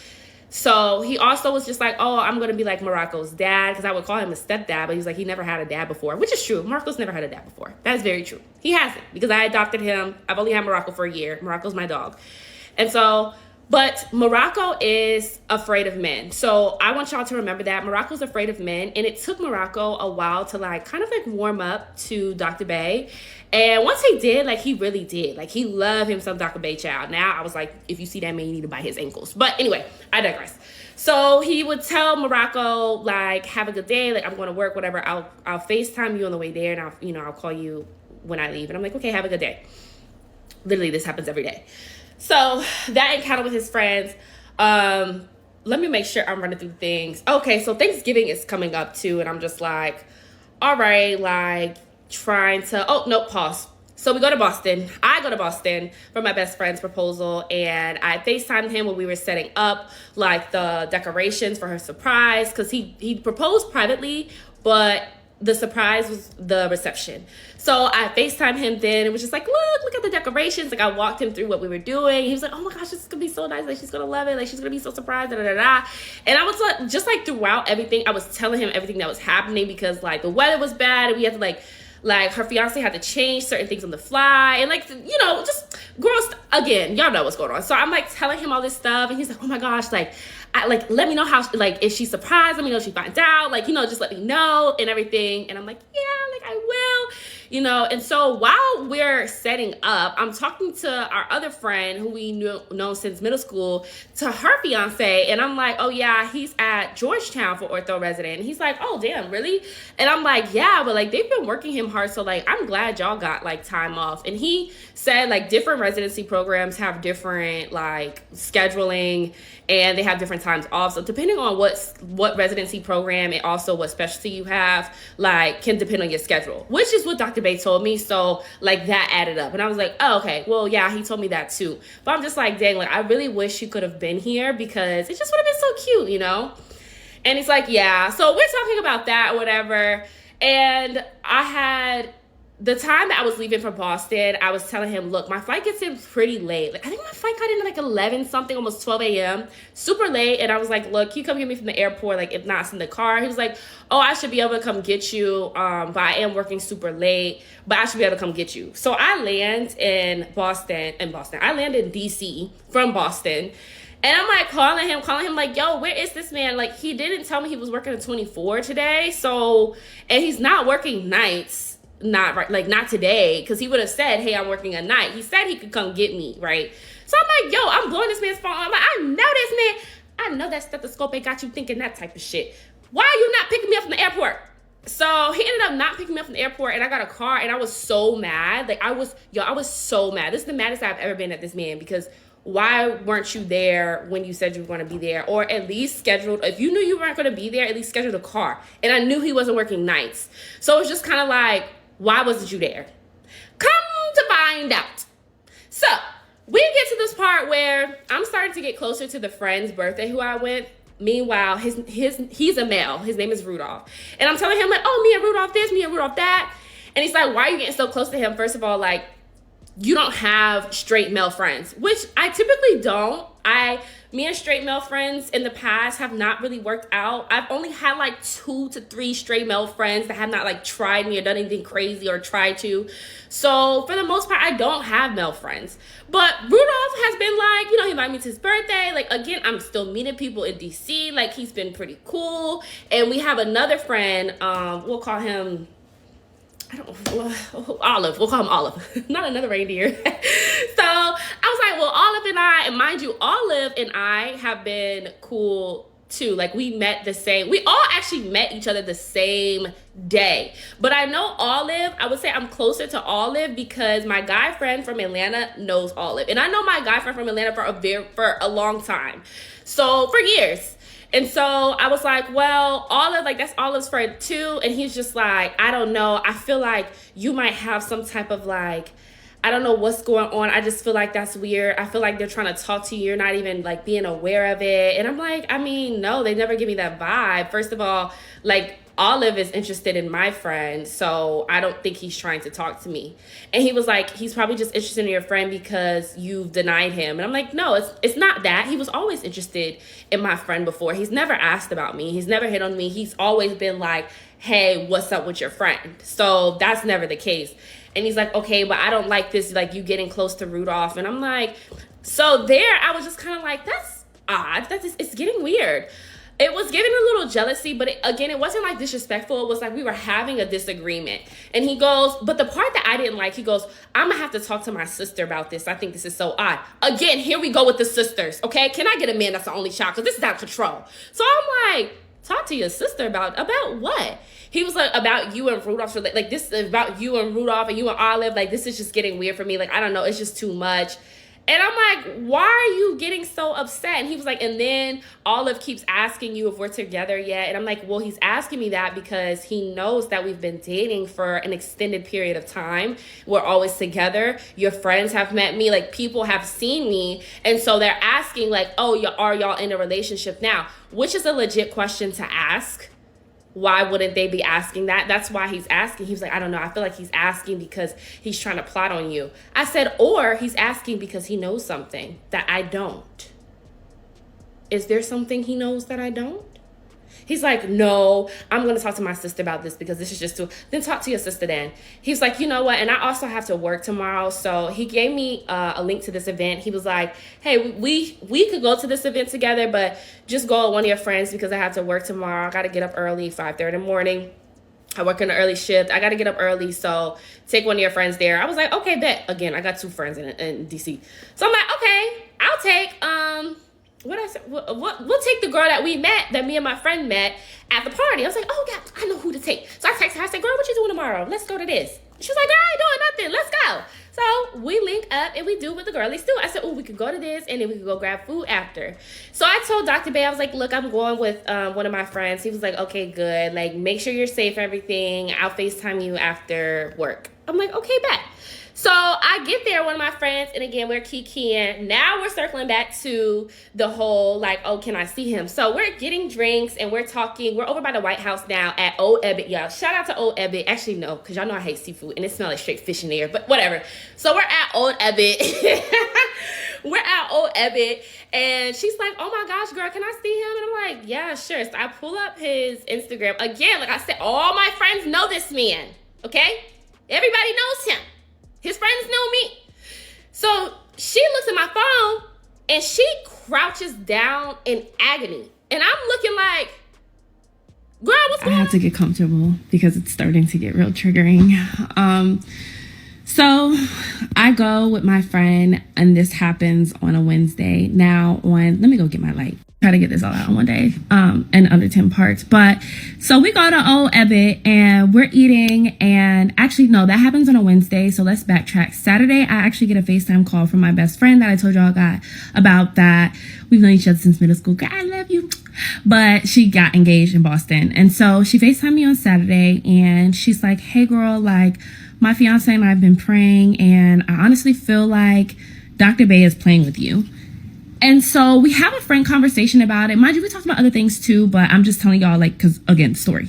So he also was just like, oh, I'm going to be like Morocco's dad, because I would call him a stepdad, but he was like, he never had a dad before, which is true. Morocco's never had a dad before. That is very true. He hasn't, because I adopted him. I've only had Morocco for a year. Morocco's my dog. And so, but Morocco is afraid of men. So I want y'all to remember that Morocco's afraid of men. And it took Morocco a while to kind of warm up to Dr. Bay. And once he did, he really did. He loved him some Dr. Bay, child. Now I was like, if you see that man, you need to bite his ankles. But anyway, I digress. So he would tell Morocco, have a good day. I'm going to work, whatever. I'll FaceTime you on the way there, and I'll call you when I leave. And I'm like, okay, have a good day. Literally, this happens every day. So that encounter with his friends, let me make sure I'm running through things. Okay, so Thanksgiving is coming up too, and I'm just like, all right, trying to, pause. So we go to Boston. I go to Boston for my best friend's proposal, and I FaceTimed him when we were setting up like the decorations for her surprise, because he proposed privately, but the surprise was the reception. So I FaceTimed him then. It was just like, look at the decorations. Like I walked him through what we were doing. He was like, oh my gosh, this is gonna be so nice. Like she's gonna love it. Like she's gonna be so surprised. Da, da, da, da. And I was like, just like throughout everything, I was telling him everything that was happening, because like the weather was bad and we had to like her fiance had to change certain things on the fly, and like, you know, just gross. Again, y'all know what's going on. So I'm like telling him all this stuff, and he's like, oh my gosh, like let me know how, like, if she's surprised, let me know if she finds out, like, you know, just let me know and everything. And I'm like, yeah, like I will, you know. And so while we're setting up, I'm talking to our other friend who we know since middle school, to her fiance, and I'm like, oh yeah, he's at Georgetown for ortho resident. And he's like, oh damn, really? And I'm like, yeah, but like they've been working him hard, so like I'm glad y'all got like time off. And he said like different residency programs have different like scheduling, and they have different times off. So depending on what residency program and also what specialty you have, like can depend on your schedule, which is what Dr. Bates told me. So like that added up, and I was like, oh, okay, well, yeah, he told me that too. But I'm just like, dang, like I really wish you could have been here, because it just would have been so cute, you know? And he's like, yeah. So we're talking about that, whatever. And I had, the time that I was leaving for Boston, I was telling him, look, my flight gets in pretty late. Like, I think my flight got in at like 11 something, almost 12 a.m. Super late. And I was like, look, can you come get me from the airport? Like, if not, it's in the car. He was like, oh, I should be able to come get you. But I am working super late, but I should be able to come get you. So I land in Boston. I land in DC from Boston. And I'm like calling him like, yo, where is this man? Like, he didn't tell me he was working a 24 today. So, and he's not working nights. Not right, like not today, because he would have said, hey, I'm working a night. He said he could come get me, right? So I'm like, yo, I'm blowing this man's phone. I'm like, I know this man. I know that stethoscope ain't got you thinking that type of shit. Why are you not picking me up from the airport? So he ended up not picking me up from the airport, and I got a car, and I was so mad. Like I was so mad. This is the maddest I've ever been at this man, because why weren't you there when you said you were going to be there? Or at least scheduled, if you knew you weren't going to be there, at least schedule a car. And I knew he wasn't working nights. So it was just kind of like, why wasn't you there? Come to find out. So we get to this part where I'm starting to get closer to the friend's birthday who I went. Meanwhile, he's a male. His name is Rudolph. And I'm telling him like, oh, me and Rudolph this, me and Rudolph that. And he's like, why are you getting so close to him? First of all, like, you don't have straight male friends, which I typically don't. Me and straight male friends in the past have not really worked out. I've only had like 2 to 3 straight male friends that have not like tried me or done anything crazy or tried to. So for the most part, I don't have male friends. But Rudolph has been like, you know, he invited me to his birthday. Like, again, I'm still meeting people in DC. Like, he's been pretty cool. And we have another friend, we'll call him, Olive. We'll call him Olive. Not another reindeer. So I was like, well, Olive and I, and mind you, Olive and I have been cool too. Like we all actually met each other the same day. But I know Olive, I would say I'm closer to Olive because my guy friend from Atlanta knows Olive. And I know my guy friend from Atlanta for a long time. So for years. And so I was like, well, Olive, like that's Olive's friend too. And he's just like, I don't know. I feel like you might have some type of like, I don't know what's going on. I just feel like that's weird. I feel like they're trying to talk to you. You're not even like being aware of it. And I'm like, I mean, no, they never give me that vibe. First of all, like Olive is interested in my friend. So I don't think he's trying to talk to me. And he was like, he's probably just interested in your friend because you've denied him. And I'm like, no, it's not that. He was always interested in my friend before. He's never asked about me. He's never hit on me. He's always been like, hey, what's up with your friend? So that's never the case. And he's like, okay, but I don't like this, like you getting close to Rudolph. And I'm like, so there, I was just kind of like, that's odd. It's getting weird. It was giving a little jealousy, but it wasn't like disrespectful. It was like we were having a disagreement. And he goes, but the part that I didn't like, he goes, I'm going to have to talk to my sister about this. I think this is so odd. Again, here we go with the sisters, okay? Can I get a man that's the only child? Because this is out of control. So I'm like, talk to your sister about what? He was like, about you and Rudolph. Like, this is about you and Rudolph and you and Olive. Like, this is just getting weird for me. Like, I don't know. It's just too much. And I'm like, why are you getting so upset? And he was like, and then Olive keeps asking you if we're together yet. And I'm like, well, he's asking me that because he knows that we've been dating for an extended period of time. We're always together. Your friends have met me. Like, people have seen me. And so they're asking, like, oh, are y'all in a relationship now? Which is a legit question to ask. Why wouldn't they be asking that? That's why he's asking. He was like, I don't know. I feel like he's asking because he's trying to plot on you. I said, or he's asking because he knows something that I don't. Is there something he knows that I don't? He's like, no, I'm going to talk to my sister about this because this is just too. Then talk to your sister then. He's like, you know what? And I also have to work tomorrow. So he gave me a link to this event. He was like, hey, we could go to this event together, but just go with one of your friends because I have to work tomorrow. I got to get up early, 5:30 in the morning. I work in an early shift. I got to get up early. So take one of your friends there. I was like, okay, bet. Again, I got 2 friends in DC. So I'm like, okay, I'll take, we'll take the girl that me and my friend met at the party. I was like, oh God, I know who to take. So I texted her, I said, girl, what you doing tomorrow? Let's go to this. She was like, girl, I ain't doing nothing. Let's go. So we link up and we do what the girlies do. I said, oh, we could go to this and then we could go grab food after. So I told Dr. Bay, I was like, look, I'm going with one of my friends. He was like, okay, good. Like, make sure you're safe, everything. I'll FaceTime you after work. I'm like, okay, bet. So I get there, one of my friends, and again, we're kikiing. Now we're circling back to the whole, like, oh, can I see him? So we're getting drinks, and we're talking. We're over by the White House now at Old Ebbitt, y'all. Shout out to Old Ebbitt. Actually, no, because y'all know I hate seafood, and it smells like straight fish in there, but whatever. So we're at Old Ebbitt. We're at Old Ebbitt, and she's like, oh, my gosh, girl, can I see him? And I'm like, yeah, sure. So I pull up his Instagram. Again, like I said, all my friends know this man, okay? Everybody knows him. His friends know me. So she looks at my phone and she crouches down in agony. And I'm looking like, girl, what's going on? I have to get comfortable because it's starting to get real triggering. So I go with my friend and this happens on a Wednesday. Now let me go get my light. Try to get this all out in one day, in under 10 parts. But so we go to Old Ebbitt and we're eating, and actually, no, that happens on a Wednesday. So let's backtrack. Saturday, I actually get a FaceTime call from my best friend that I told y'all about that. We've known each other since middle school. God, I love you. But she got engaged in Boston. And so she FaceTimed me on Saturday and she's like, hey girl, like my fiance and I have been praying and I honestly feel like Dr. Bay is playing with you. And so we have a frank conversation about it. Mind you, we talked about other things too, but I'm just telling y'all, like, because again, story.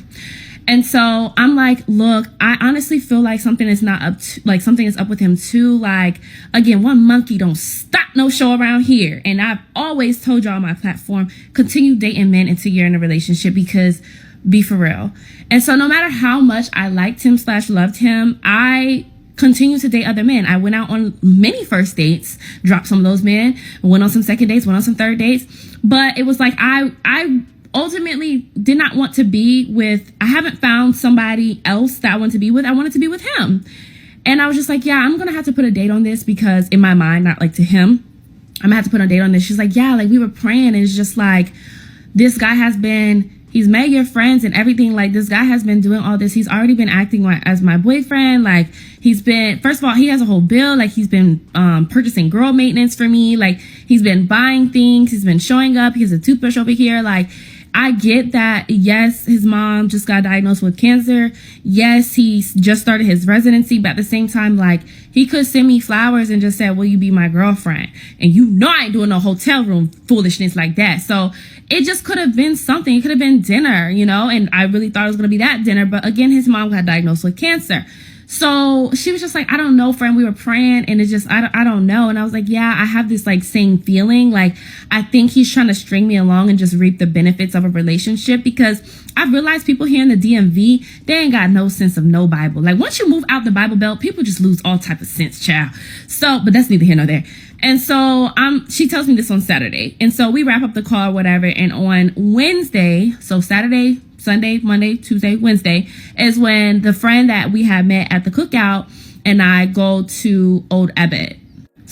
And so I'm like, look, I honestly feel like something is not up to, like something is up with him too. Like, again, one monkey don't stop no show around here. And I've always told y'all on my platform, continue dating men until you're in a relationship because be for real. And so no matter how much I liked him / loved him, I continue to date other men. I went out on many first dates, dropped some of those men, went on some second dates, went on some third dates. But it was like, I ultimately did not want to be with, I haven't found somebody else that I want to be with. I wanted to be with him. And I was just like, yeah, I'm going to have to put a date on this because in my mind, not like to him, I'm gonna have to put a date on this. She's like, yeah, like we were praying. And it's just like, this guy he's met your friends and everything. Like this guy has been doing all this. He's already been acting as my boyfriend. Like first of all, he has a whole bill. Like he's been purchasing girl maintenance for me. Like he's been buying things. He's been showing up. He has a toothbrush over here. Like I get that. Yes, his mom just got diagnosed with cancer. Yes, he's just started his residency. But at the same time, like he could send me flowers and just said, will you be my girlfriend? And you know I ain't doing no hotel room foolishness like that. So it just could have been something. It could have been dinner, you know, and I really thought it was going to be that dinner. But again, his mom got diagnosed with cancer. So she was just like, I don't know, friend. We were praying and it just, I don't know. And I was like, yeah, I have this like same feeling. Like, I think he's trying to string me along and just reap the benefits of a relationship because I've realized people here in the DMV, they ain't got no sense of no Bible. Like once you move out the Bible Belt, people just lose all type of sense, child. So, but that's neither here nor there. And so she tells me this on Saturday. And so we wrap up the call or whatever. And on Wednesday, so Saturday, Sunday, Monday, Tuesday, Wednesday is when the friend that we had met at the cookout and I go to Old Ebbitt.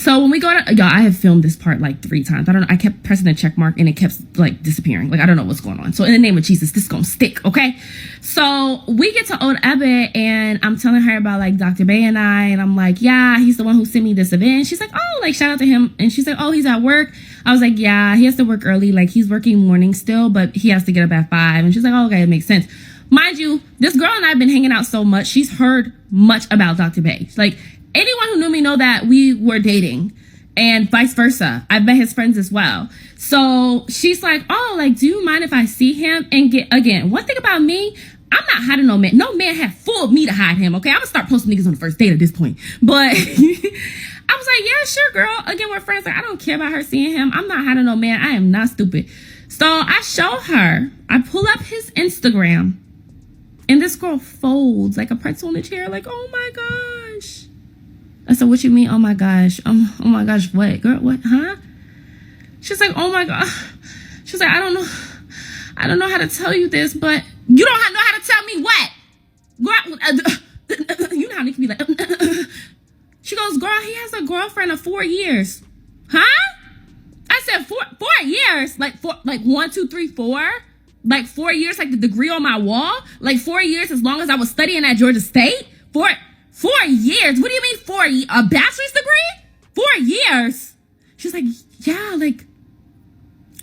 So when we go to, y'all, I have filmed this part like 3 times. I don't know. I kept pressing the check mark and it kept like disappearing. Like, I don't know what's going on. So in the name of Jesus, this is going to stick. Okay. So we get to Old Ebit and I'm telling her about like Dr. Bay and I'm like, yeah, he's the one who sent me this event. She's like, oh, like shout out to him. And she's like, oh, he's at work. I was like, yeah, he has to work early. Like he's working morning still, but he has to get up at 5. And she's like, oh, okay, it makes sense. Mind you, this girl and I have been hanging out so much. She's heard much about Dr. Bay. Like, anyone who knew me know that we were dating and vice versa. I've met his friends as well. So she's like, oh, like, do you mind if I see him? And again, one thing about me, I'm not hiding no man. No man had full of me to hide him, okay? I'm gonna start posting niggas on the first date at this point. But I was like, yeah, sure, girl. Again, we're friends. Like, I don't care about her seeing him. I'm not hiding no man. I am not stupid. So I show her. I pull up his Instagram. And this girl folds like a pretzel in the chair. Like, oh, my gosh. I said, what you mean? Oh my gosh. Oh my gosh. What? Girl, what? Huh? She's like, oh my God. She's like, I don't know how to tell you this, but you don't know how to tell me what? Girl, you know how they can be like, she goes, girl, he has a girlfriend of 4 years. Huh? I said, 4 years? Like 1, 2, 3, 4? Like 4 years, like the degree on my wall? Like 4 years as long as I was studying at Georgia State? 4 years? What do you mean 4 years? A bachelor's degree? 4 years? She's like, yeah, like,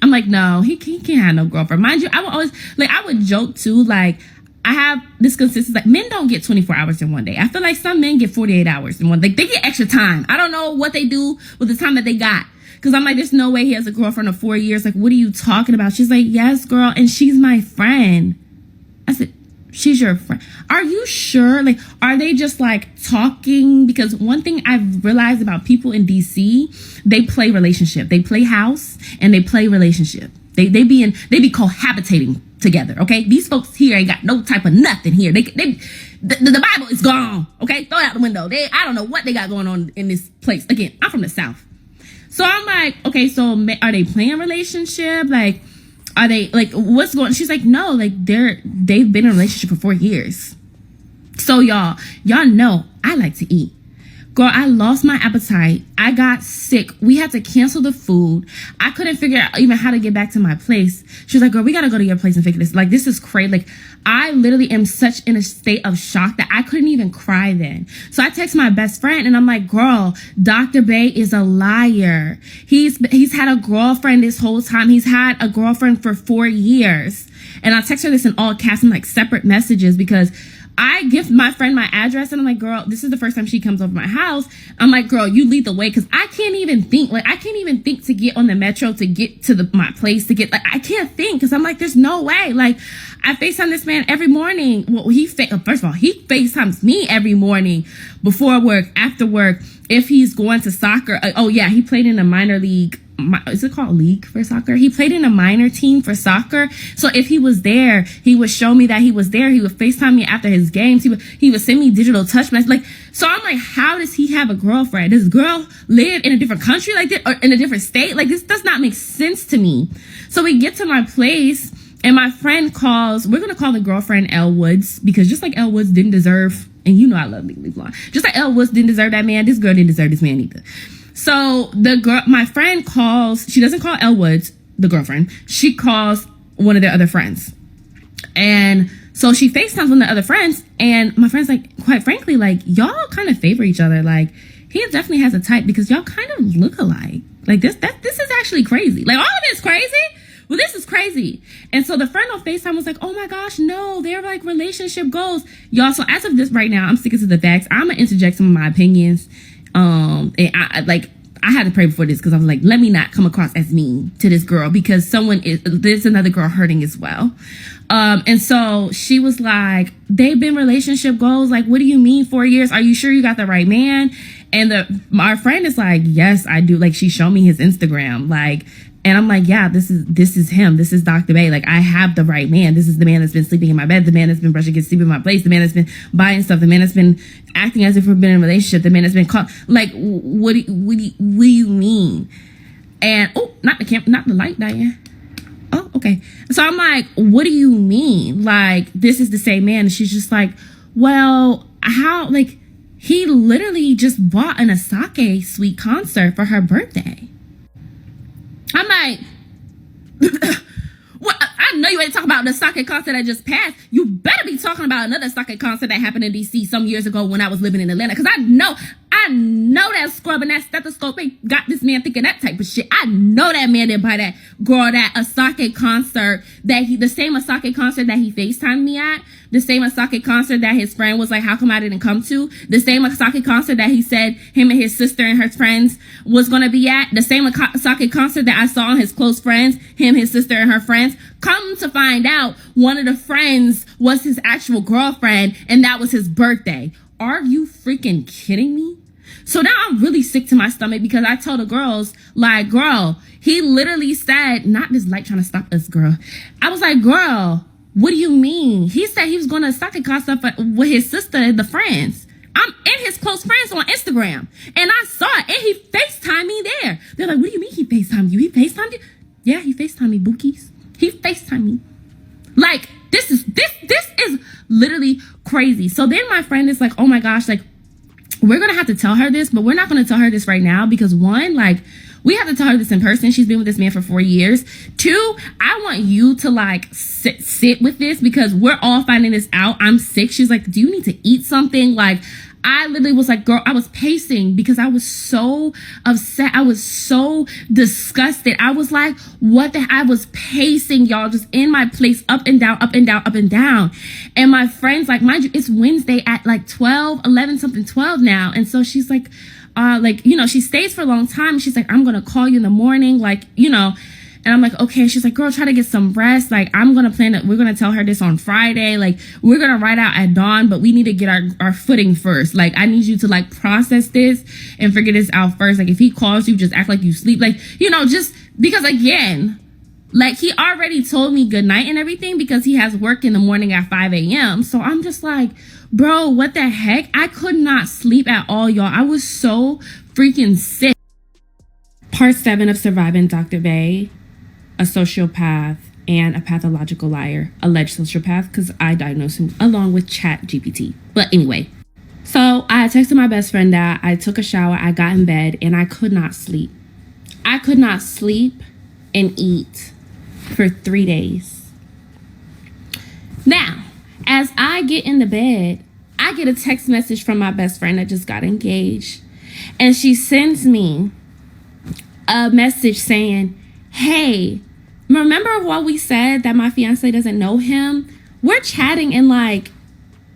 I'm like, no, he can't have no girlfriend. Mind you, I would always, like, I would joke too, like, I have this consistency, like, men don't get 24 hours in one day. I feel like some men get 48 hours in one day. They get extra time. I don't know what they do with the time that they got. Because I'm like, there's no way he has a girlfriend of 4 years. Like, what are you talking about? She's like, yes, girl, and she's my friend. I said, she's your friend. Are you sure? Like, are they just like talking? Because one thing I've realized about people in DC, they play relationship. They play house and they play relationship. They be cohabitating together. Okay, these folks here ain't got no type of nothing here. The Bible is gone. Okay, throw it out the window. I don't know what they got going on in this place. Again, I'm from the South, so I'm like, okay, so are they playing relationship? Like, are they like, what's going on? She's like, no, like they've been in a relationship for 4 years. So y'all know I like to eat. Girl, I lost my appetite. I got sick. We had to cancel the food. I couldn't figure out even how to get back to my place. She was like, girl, we got to go to your place and figure this. Like, this is crazy. Like, I literally am such in a state of shock that I couldn't even cry then. So I text my best friend and I'm like, girl, Dr. Bay is a liar. He's had a girlfriend this whole time. He's had a girlfriend for 4 years. And I text her this in all caps and like separate messages because I give my friend my address and I'm like, girl, this is the first time she comes over my house. I'm like, girl, you lead the way because I can't even think. Like, I can't even think to get on the metro to get to my place to get, like, I can't think because I'm like, there's no way. Like, I FaceTime this man every morning. Well, first of all, he FaceTimes me every morning before work, after work, if he's going to soccer. Oh yeah, he played in a minor league. Is it called league for soccer? He played in a minor team for soccer. So if he was there, he would show me that he was there. He would FaceTime me after his games. He would send me digital touch messages. Like, so I'm like, how does he have a girlfriend? Does this girl live in a different country like this or in a different state? Like, this does not make sense to me. So we get to my place and my friend calls. We're going to call the girlfriend Elle Woods because just like Elle Woods didn't deserve, and you know I love Legally Blonde, just like Elle Woods didn't deserve that man, this girl didn't deserve this man either. So the girl, my friend calls, she doesn't call Elle Woods, the girlfriend. She calls one of their other friends. And so she FaceTimes one of the other friends. And my friend's like, quite frankly, like, y'all kind of favor each other. Like, he definitely has a type because y'all kind of look alike. Like, this is actually crazy. Like, all of it is crazy. Well, this is crazy. And so the friend on FaceTime was like, oh my gosh, no, they're like relationship goals. Y'all, so as of this right now, I'm sticking to the facts. I'm going to interject some of my opinions. And I had to pray before this because I was like, let me not come across as mean to this girl because there's another girl hurting as well. And so she was like, they've been relationship goals. Like, what do you mean 4 years? Are you sure you got the right man? And our friend is like, yes, I do. Like, she showed me his Instagram. Like, and I'm like, yeah, this is him. This is Dr. Bay. Like, I have the right man. This is the man that's been sleeping in my bed. The man that's been brushing against sleeping in my place. The man that's been buying stuff. The man that's been acting as if we've been in a relationship. The man that's been called. Like, what do you mean? And not the light, Diane. Oh, okay. So I'm like, what do you mean? Like, this is the same man? And she's just like, well, how? Like, he literally just bought an Asake Suite concert for her birthday. I'm like, well, I know you ain't talking about the Asake concert that just passed. You better be talking about another Asake concert that happened in DC some years ago when I was living in Atlanta. Because I know that scrub and that stethoscope ain't got this man thinking that type of shit. I know that man didn't buy that girl that Asake concert the same Asake concert that he FaceTimed me at, the same Asake concert that his friend was like, how come I didn't come to, the same Asake concert that he said him and his sister and her friends was going to be at, the same Asake concert that I saw on his close friends, him, his sister, and her friends. Come to find out, one of the friends was his actual girlfriend, and that was his birthday. Are you freaking kidding me? So now I'm really sick to my stomach because I told the girls, like, girl, he literally said, not this light trying to stop us, girl. I was like, girl, what do you mean? He said he was going to Asake concert with his sister and the friends. I'm in his close friends on Instagram. And I saw it, and he FaceTimed me there. They're like, what do you mean he FaceTimed you? He FaceTimed you? Yeah, he FaceTimed me, bookies. He FaceTimed me. Like, this is literally crazy. So then my friend is like, oh my gosh, like, we're going to have to tell her this, but we're not going to tell her this right now because one, like, we have to tell her this in person. She's been with this man for 4 years. Two, I want you to like sit with this because we're all finding this out. I'm sick. She's like, do you need to eat something? Like, I literally was like, girl, I was pacing because I was so upset. I was so disgusted. I was like, what the, I was pacing, y'all, just in my place, up and down, up and down, up and down. And my friends, like, mind you, it's Wednesday at like 12 now. And so she's like, you know, she stays for a long time. She's like, I'm going to call you in the morning, like, you know. And I'm like, okay. She's like, girl, try to get some rest. Like, I'm going to plan that. We're going to tell her this on Friday. Like, we're going to ride out at dawn, but we need to get our footing first. Like, I need you to like process this and figure this out first. Like, if he calls you, just act like you sleep. Like, you know, just because again, like he already told me good night and everything because he has work in the morning at 5 a.m. So I'm just like, bro, what the heck? I could not sleep at all, y'all. I was so freaking sick. Part 7 of Surviving Dr. Bay. A sociopath and a pathological liar, alleged sociopath, because I diagnosed him along with ChatGPT. But anyway, so I texted my best friend that I took a shower, I got in bed, and I could not sleep. I could not sleep and eat for 3 days. Now, as I get in the bed, I get a text message from my best friend that just got engaged. And she sends me a message saying, hey, remember what we said that my fiance doesn't know him? We're chatting and like,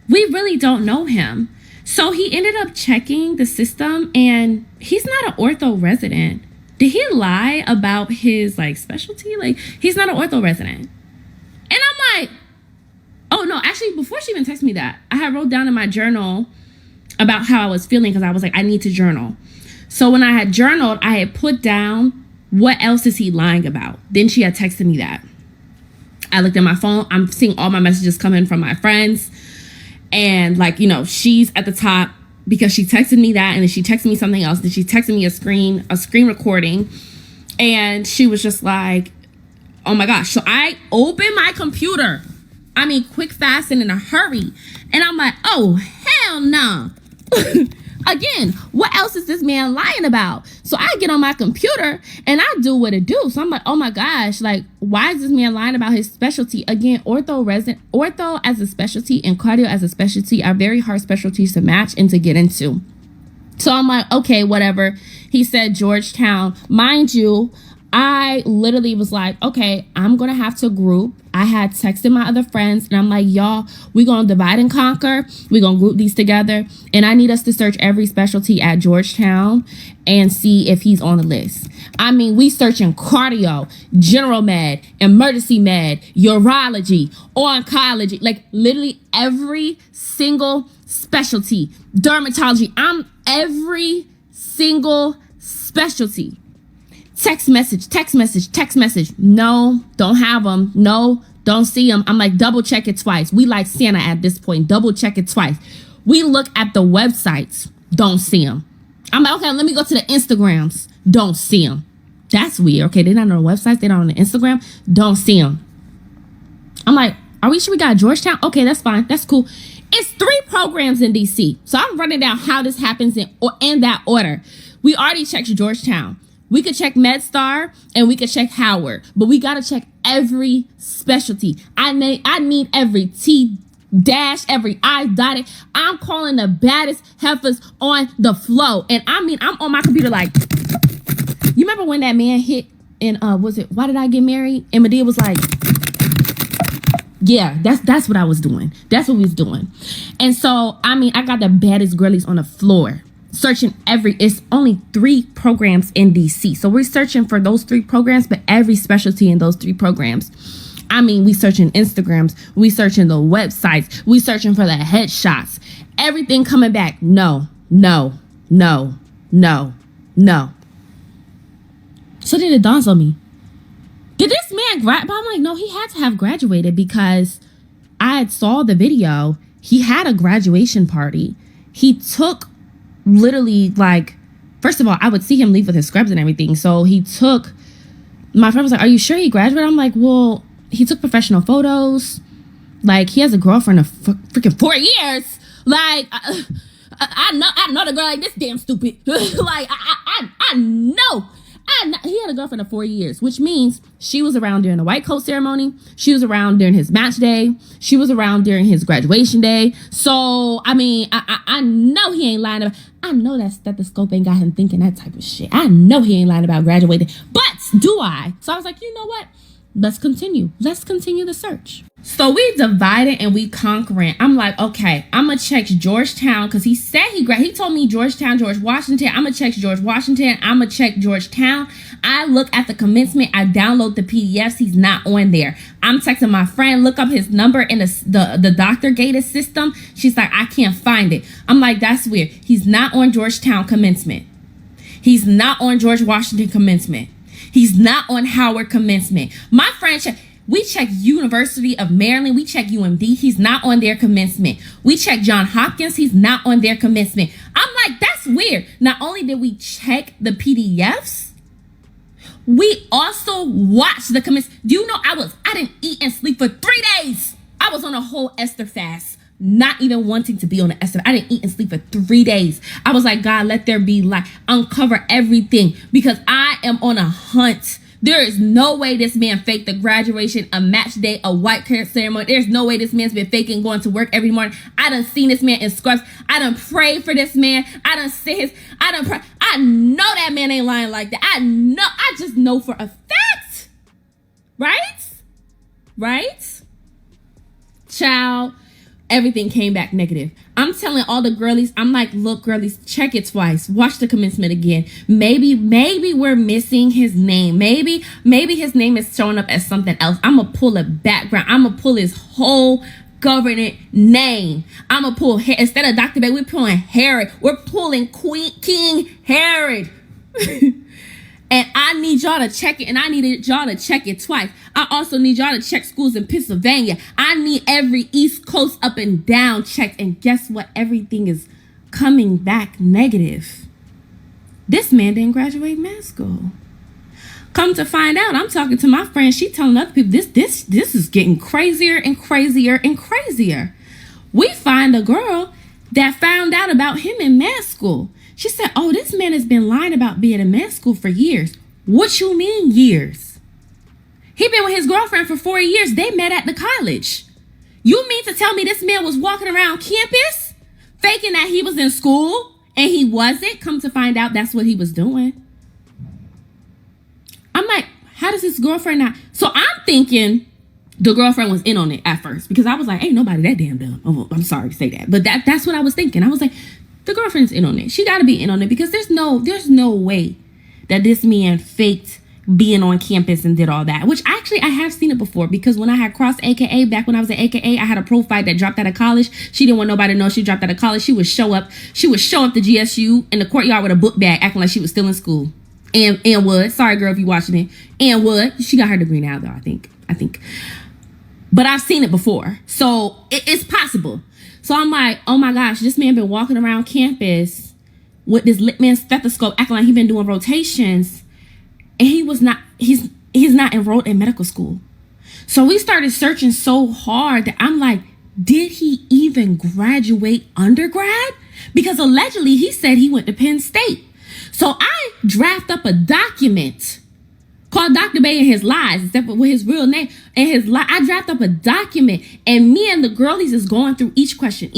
we really don't know him. So he ended up checking the system and he's not an ortho resident. Did he lie about his like specialty? Like, he's not an ortho resident. And I'm like, oh no, actually before she even texted me that, I had wrote down in my journal about how I was feeling because I was like, I need to journal. So when I had journaled, I had put down, what else is he lying about? Then she had texted me that. I looked at my phone. I'm seeing all my messages coming from my friends. And like, you know, she's at the top because she texted me that. And then she texted me something else. Then she texted me a screen recording. And she was just like, oh my gosh. So I opened my computer. I mean, quick, fast, and in a hurry. And I'm like, oh, hell no. Again, what else is this man lying about? So I get on my computer and I do what it do. So I'm like, oh my gosh, like, why is this man lying about his specialty? Again, ortho as a specialty and cardio as a specialty are very hard specialties to match and to get into. So I'm like, okay, whatever. He said Georgetown. Mind you, I literally was like, okay, I'm going to have to group. I had texted my other friends and I'm like, y'all, we're going to divide and conquer. We're going to group these together. And I need us to search every specialty at Georgetown and see if he's on the list. I mean, we searching cardio, general med, emergency med, urology, oncology, like literally every single specialty, dermatology. I'm every single specialty. Text message. No, don't have them. No, don't see them. I'm like, double check it twice. We like Santa at this point. Double check it twice. We look at the websites. Don't see them. I'm like, okay, let me go to the Instagrams. Don't see them. That's weird. Okay, they're not on the websites. They're not on the Instagram. Don't see them. I'm like, are we sure we got Georgetown? Okay, that's fine. That's cool. It's 3 programs in DC. So I'm running down how this happens in that order. We already checked Georgetown. We could check MedStar and we could check Howard, but we gotta check every specialty. I need every T dash, every I dotted. I'm calling the baddest heifers on the flow. And I mean, I'm on my computer like, you remember when that man hit in, was it Why Did I Get Married? And Medea was like, yeah, that's what I was doing. That's what we was doing. And so, I mean, I got the baddest girlies on the floor searching it's only 3 programs in DC. So we're searching for those 3 programs, but every specialty in those 3 programs. I mean, we searching Instagrams, we searching the websites, we searching for the headshots, everything coming back. No. So then it dawns on me. Did this man but I'm like, no, he had to have graduated because I had saw the video. He had a graduation party. He took literally like, first of all, I would see him leave with his scrubs and everything. So my friend was like, are you sure he graduated? I'm like, well, he took professional photos. Like, he has a girlfriend of freaking 4 years. Like, I know the girl like this damn stupid. Like, I know. He had a girlfriend of 4 years, which means she was around during the white coat ceremony. She was around during his match day. She was around during his graduation day. So, I mean, I know he ain't lying about. I know that stethoscope ain't got him thinking that type of shit. I know he ain't lying about graduating. But do I? So I was like, you know what? Let's continue the search. So we divided and we conquering. I'm like, okay, I'm gonna check Georgetown because he said he told me Georgetown, George Washington. I'm gonna check George Washington. I'm gonna check Georgetown. I look at the commencement. I download the PDFs. He's not on there. I'm texting my friend, look up his number in the Dr. Gator system. She's like, I can't find it. I'm like, that's weird. He's not on Georgetown commencement. He's not on George Washington commencement. He's not on Howard commencement. My friend we check University of Maryland. We check UMD. He's not on their commencement. We check John Hopkins. He's not on their commencement. I'm like, that's weird. Not only did we check the PDFs, we also watched the commencement. Do you know I didn't eat and sleep for 3 days. I was on a whole Esther fast, not even wanting to be on the Esther. I didn't eat and sleep for 3 days. I was like, God, let there be light. Uncover everything because I am on a hunt. There is no way this man faked the graduation, a match day, a white coat ceremony. There's no way this man's been faking going to work every morning. I done seen this man in scrubs. I done prayed for this man. I done pray. I know that man ain't lying like that. I just know for a fact. Right? Child. Everything came back negative. I'm telling all the girlies, I'm like, look, girlies, check it twice. Watch the commencement again. Maybe we're missing his name. Maybe his name is showing up as something else. I'm going to pull a background. I'm going to pull his whole government name. I'm going to pull, instead of Dr. Bay, we're pulling Herod. We're pulling King Herod. And I need y'all to check it, and I needed y'all to check it twice. I also need y'all to check schools in Pennsylvania. I need every East Coast up and down checked. And guess what? Everything is coming back negative. This man didn't graduate med school. Come to find out, I'm talking to my friend. She telling other people, this is getting crazier and crazier and crazier. We find a girl that found out about him in med school. She said, oh, this man has been lying about being in med school for years. What you mean years? He been with his girlfriend for 4 years. They met at the college. You mean to tell me this man was walking around campus faking that he was in school and he wasn't? Come to find out that's what he was doing. I'm like, how does his girlfriend not? So I'm thinking the girlfriend was in on it at first because I was like, ain't nobody that damn dumb. Oh, I'm sorry to say that. But that's what I was thinking. I was like, the girlfriend's in on it. She got to be in on it because there's no way that this man faked being on campus and did all that, which actually I have seen it before because when I had crossed AKA, back when I was at AKA, I had a profile that dropped out of college. She didn't want nobody to know she dropped out of college. She would show up to GSU in the courtyard with a book bag acting like she was still in school. And Wood, sorry girl if you watching it, and Wood, she got her degree now though, I think. But I've seen it before. So it's possible. So I'm like, oh my gosh, this man been walking around campus with this lit man stethoscope acting like he been doing rotations. And he's not enrolled in medical school. So we started searching so hard that I'm like, did he even graduate undergrad? Because allegedly he said he went to Penn State. So I draft up a document called Dr. Bay and His Lies, except with his real name and his lie. I draft up a document, and me and the girlies is going through each question.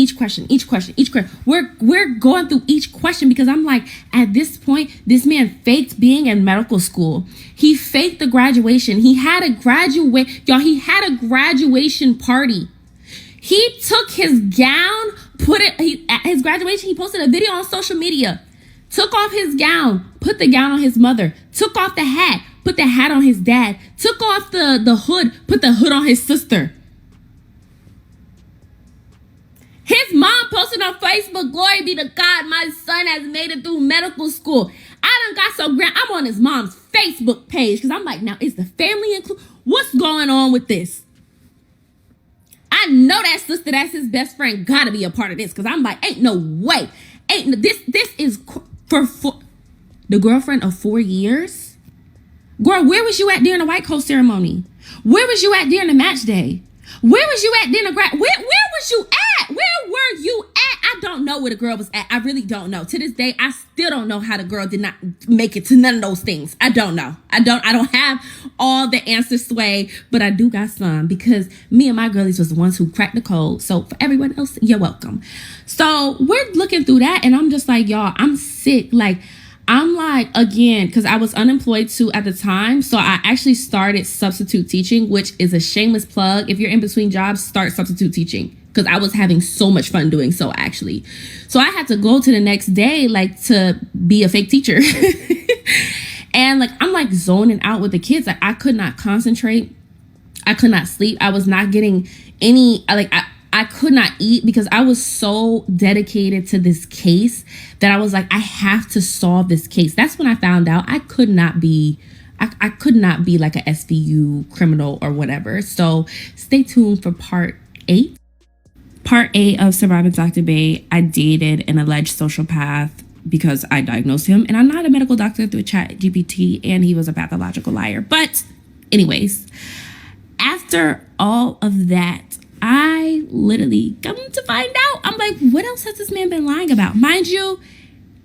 We're going through each question because I'm like, at this point, this man faked being in medical school. He faked the graduation. He had a graduation party. He took his gown, at his graduation, he posted a video on social media. Took off his gown, put the gown on his mother, took off the hat, put the hat on his dad, took off the hood, put the hood on his sister. His mom posted on Facebook, glory be to God, my son has made it through medical school. I done got so grand. I'm on his mom's Facebook page because I'm like, now is the family included? What's going on with this? I know that sister, that's his best friend, gotta be a part of this because I'm like, ain't no way. This is for the girlfriend of 4 years? Girl, where was you at during the white coat ceremony? Where was you at during the match day? Where was you at during the where was you at? Where were you at? I don't know where the girl was at. I really don't know. To this day, I still don't know how the girl did not make it to none of those things. I don't know. I don't have all the answers, Sway, but I do got some because me and my girlies was the ones who cracked the code. So for everyone else, you're welcome. So we're looking through that and I'm just like, y'all, I'm sick. I'm like, again, because I was unemployed too at the time. So I actually started substitute teaching, which is a shameless plug. If you're in between jobs, start substitute teaching. Because I was having so much fun doing so, actually. So I had to go to the next day, to be a fake teacher. And I'm zoning out with the kids. I could not concentrate. I could not sleep. I was not getting any, I could not eat because I was so dedicated to this case that I was like, I have to solve this case. That's when I found out I could not be like a SVU criminal or whatever. So stay tuned for part 8. Part 8 of Surviving Dr. Bay. I dated an alleged sociopath because I diagnosed him. And I'm not a medical doctor through ChatGPT, and he was a pathological liar. But anyways, after all of that, I literally come to find out, I'm like, what else has this man been lying about? Mind you,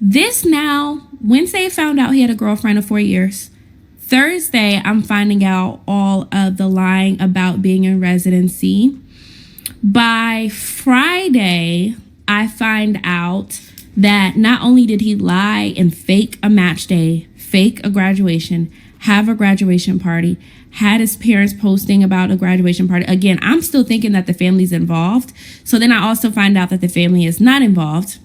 Wednesday I found out he had a girlfriend of 4 years. Thursday, I'm finding out all of the lying about being in residency. By Friday, I find out that not only did he lie and fake a match day, fake a graduation, have a graduation party, had his parents posting about a graduation party. Again, I'm still thinking that the family's involved. So then I also find out that the family is not involved.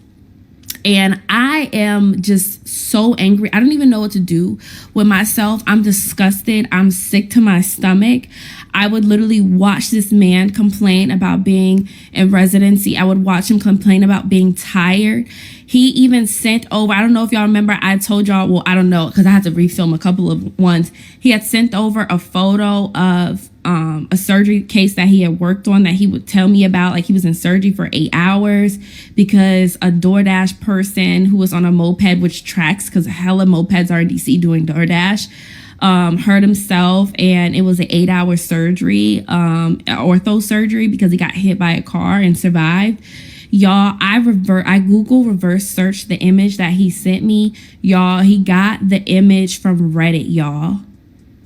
And I am just so angry. I don't even know what to do with myself. I'm disgusted. I'm sick to my stomach. I would literally watch this man complain about being in residency. I would watch him complain about being tired. He even sent over, I don't know if y'all remember, I told y'all, well, I don't know, because I had to refilm a couple of ones. He had sent over a photo of a surgery case that he had worked on that he would tell me about. Like, he was in surgery for 8 hours because a DoorDash person who was on a moped, which tracks because hella mopeds are in DC doing DoorDash, hurt himself, and it was an 8-hour surgery, ortho surgery, because he got hit by a car and survived. Y'all, I Google reverse searched the image that he sent me. Y'all, he got the image from Reddit, y'all.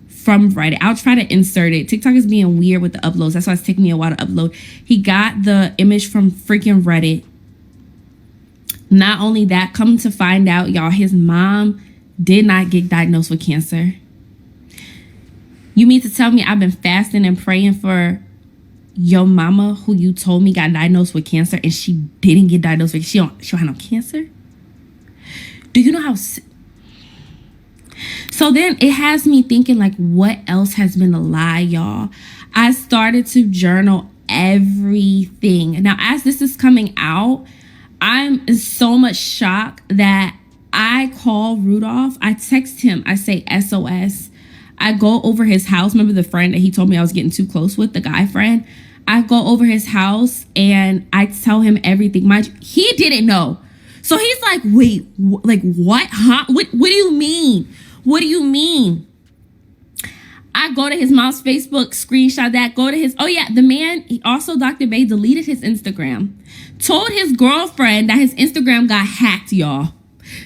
From Reddit. I'll try to insert it. TikTok is being weird with the uploads. That's why it's taking me a while to upload. He got the image from freaking Reddit. Not only that, come to find out, y'all, his mom did not get diagnosed with cancer. You mean to tell me I've been fasting and praying for your mama who you told me got diagnosed with cancer and she didn't get diagnosed with, she don't have no cancer? Do you know how? So then it has me thinking, like, what else has been a lie, y'all? I started to journal everything. Now, as this is coming out, I'm in so much shock that I call Rudolph. I text him. I say SOS. I go over his house. Remember the friend that he told me I was getting too close with, the guy friend? I go over his house and I tell him everything. He didn't know. So he's like, wait, like what? Huh? What do you mean? What do you mean? I that, go to his mom's Facebook, screenshot that, go to his, oh yeah, the man, he also, Dr. Bay deleted his Instagram, told his girlfriend that his Instagram got hacked, y'all.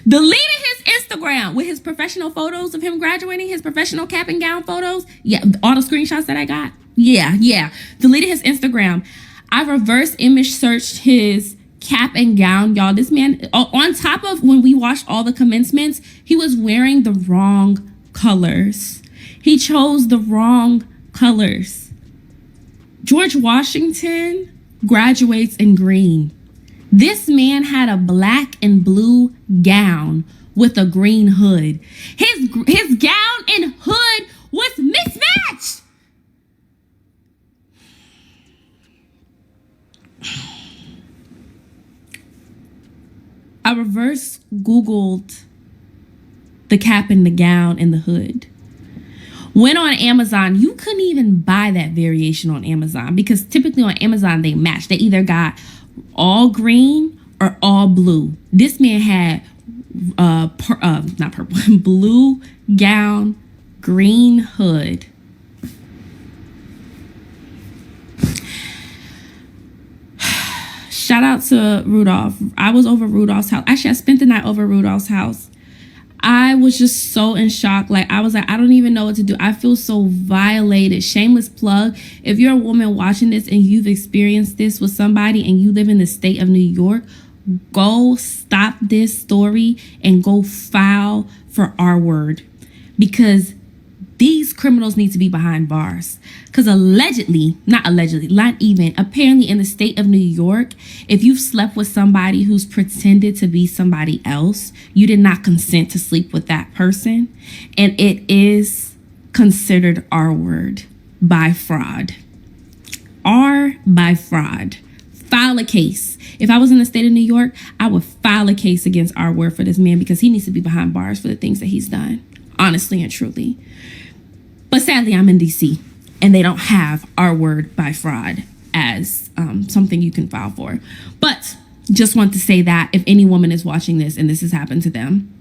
Deleted his Instagram with his professional photos of him graduating, his professional cap and gown photos. Yeah, all the screenshots that I got. Yeah. Deleted his Instagram. I reverse image searched his cap and gown, y'all. This man, on top of when we watched all the commencements, he was wearing the wrong colors. He chose the wrong colors. George Washington graduates in green. This man had a black and blue gown with a green hood. His gown and hood was mismatched. I reverse Googled the cap and the gown and the hood. Went on Amazon. You couldn't even buy that variation on Amazon because typically on Amazon they match. They either got all green or all blue. This man had not purple, blue gown, green hood. Shout out to Rudolph. I was over Rudolph's house. Actually, I spent the night over Rudolph's house. I was just so in shock. Like, I was like, I don't even know what to do. I feel so violated. Shameless plug. If you're a woman watching this and you've experienced this with somebody and you live in the state of New York, go stop this story and go file for R word. Because these criminals need to be behind bars. Because apparently in the state of New York, if you've slept with somebody who's pretended to be somebody else, you did not consent to sleep with that person. And it is considered R word by fraud. R by fraud. File a case. If I was in the state of New York, I would file a case against R word for this man because he needs to be behind bars for the things that he's done. Honestly and truly. But sadly, I'm in DC and they don't have R word by fraud as something you can file for. But just want to say that if any woman is watching this and this has happened to them,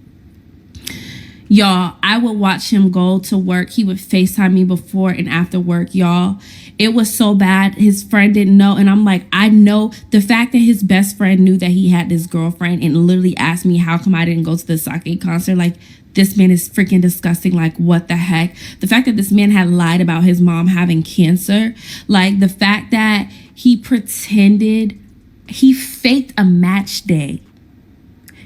y'all, I would watch him go to work. He would FaceTime me before and after work, y'all. It was so bad. His friend didn't know. And I'm like, I know the fact that his best friend knew that he had this girlfriend and literally asked me how come I didn't go to the sake concert. Like, this man is freaking disgusting. Like, what the heck? The fact that this man had lied about his mom having cancer. Like, the fact that he pretended, he faked a match day.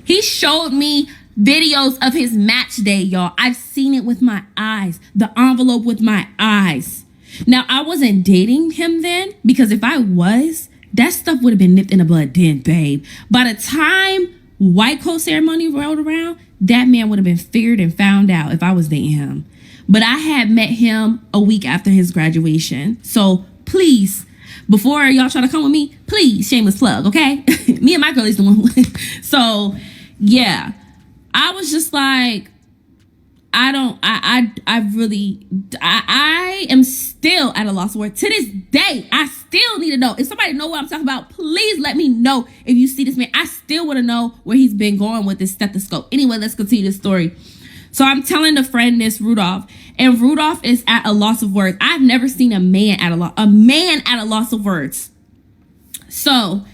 He showed me videos of his match day, y'all. I've seen it with my eyes. The envelope with my eyes. Now, I wasn't dating him then because if I was, that stuff would have been nipped in the bud then, babe. By the time white coat ceremony rolled around, that man would have been figured and found out if I was dating him. But I had met him a week after his graduation. So please, before y'all try to come with me, please, shameless plug, okay? Me and my girl is the one. So yeah, I was just like, I am still at a loss of words. To this day, I still need to know. If somebody know what I'm talking about, please let me know. If you see this man, I still want to know where he's been going with this stethoscope. Anyway, let's continue this story. So I'm telling a friend this, Rudolph, and Rudolph is at a loss of words. I've never seen a man at a loss of words. So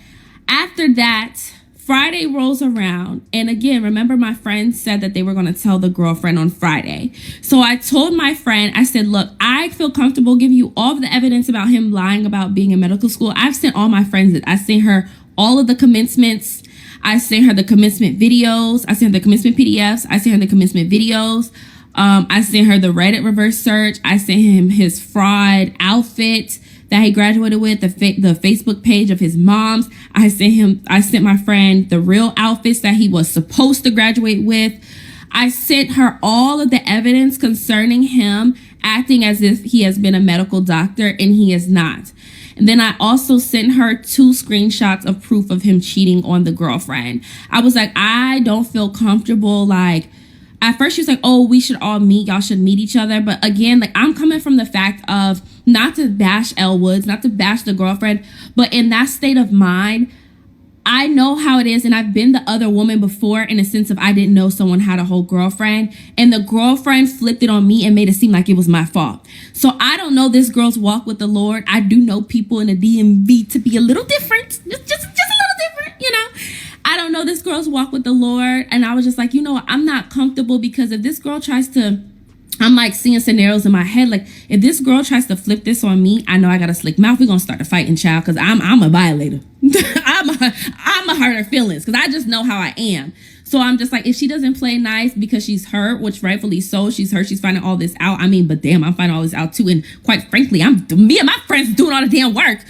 after that, Friday rolls around, and again, remember my friend said that they were going to tell the girlfriend on Friday. So I told my friend, I said, look, I feel comfortable giving you all of the evidence about him lying about being in medical school. I've sent all my friends it. I sent her all of the commencements. I sent her the commencement videos. I sent her the commencement PDFs. I sent her the commencement videos. I sent her the Reddit reverse search. I sent him his fraud outfit that he graduated with, the Facebook page of his mom's. I sent my friend the real outfits that he was supposed to graduate with. I sent her all of the evidence concerning him acting as if he has been a medical doctor, and he is not. And then I also sent her 2 screenshots of proof of him cheating on the girlfriend. I was like, I don't feel comfortable. Like, at first she was like, oh, we should all meet. Y'all should meet each other. But again, like, I'm coming from the fact of not to bash Elle Woods, not to bash the girlfriend, but in that state of mind, I know how it is, and I've been the other woman before in a sense of I didn't know someone had a whole girlfriend, and the girlfriend flipped it on me and made it seem like it was my fault. So I don't know this girl's walk with the Lord. I do know people in the DMV to be a little different, just a little different, you know. I don't know this girl's walk with the Lord, and I was just like, you know what, I'm not comfortable, because if this girl tries to, I'm like seeing scenarios in my head, like if this girl tries to flip this on me, I know I got a slick mouth. We're gonna start a fighting, child, because I'm a violator. I'm a hurt her feelings, because I just know how I am. So I'm just like, if she doesn't play nice because she's hurt, which rightfully so, she's hurt, she's finding all this out. I mean, but damn, I'm finding all this out too. And quite frankly, me and my friends doing all the damn work.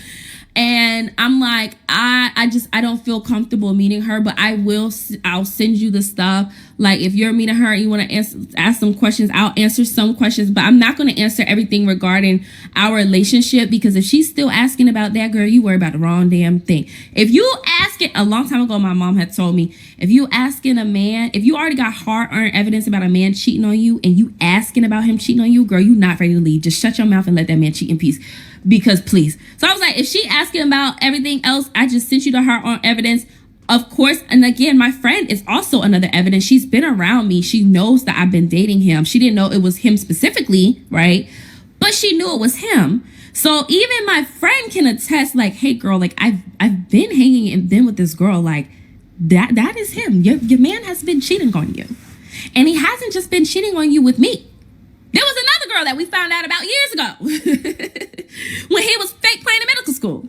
And I'm like, I don't feel comfortable meeting her, but I'll send you the stuff. Like if you're meeting her and you want to ask some questions, I'll answer some questions, but I'm not going to answer everything regarding our relationship, because if she's still asking about that, girl, you worry about the wrong damn thing. If you ask it, a long time ago, my mom had told me, if you asking a man, if you already got hard-earned evidence about a man cheating on you and you asking about him cheating on you, girl, you not ready to leave. Just shut your mouth and let that man cheat in peace. Because please. So I was like, if she asking about everything else, I just sent you to her on evidence. Of course, and again, my friend is also another evidence. She's been around me. She knows that I've been dating him. She didn't know it was him specifically, right? But she knew it was him. So even my friend can attest, like, hey girl, like I've been hanging and been with this girl, like that is him. Your man has been cheating on you. And he hasn't just been cheating on you with me. There was another girl that we found out about years ago when he was fake playing in medical school.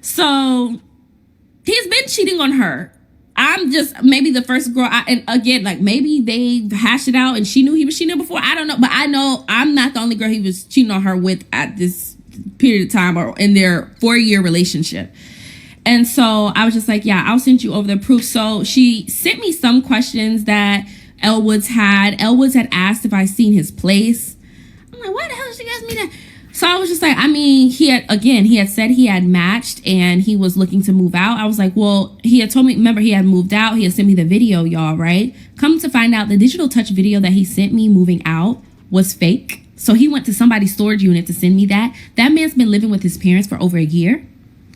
So he's been cheating on her. I'm just maybe the first girl. And again, like maybe they hashed it out and she knew he was cheating before. I don't know. But I know I'm not the only girl he was cheating on her with at this period of time or in their 4-year relationship. And so I was just like, yeah, I'll send you over the proof. So she sent me some questions that Elwood's had asked if I seen his place. I'm like, why the hell did she ask me that? So I was just like, I mean, he had said he had matched and he was looking to move out. I was like, well, he had told me, remember he had moved out. He had sent me the video, y'all, right? Come to find out, the digital touch video that he sent me moving out was fake. So he went to somebody's storage unit to send me that. That man's been living with his parents for over a year.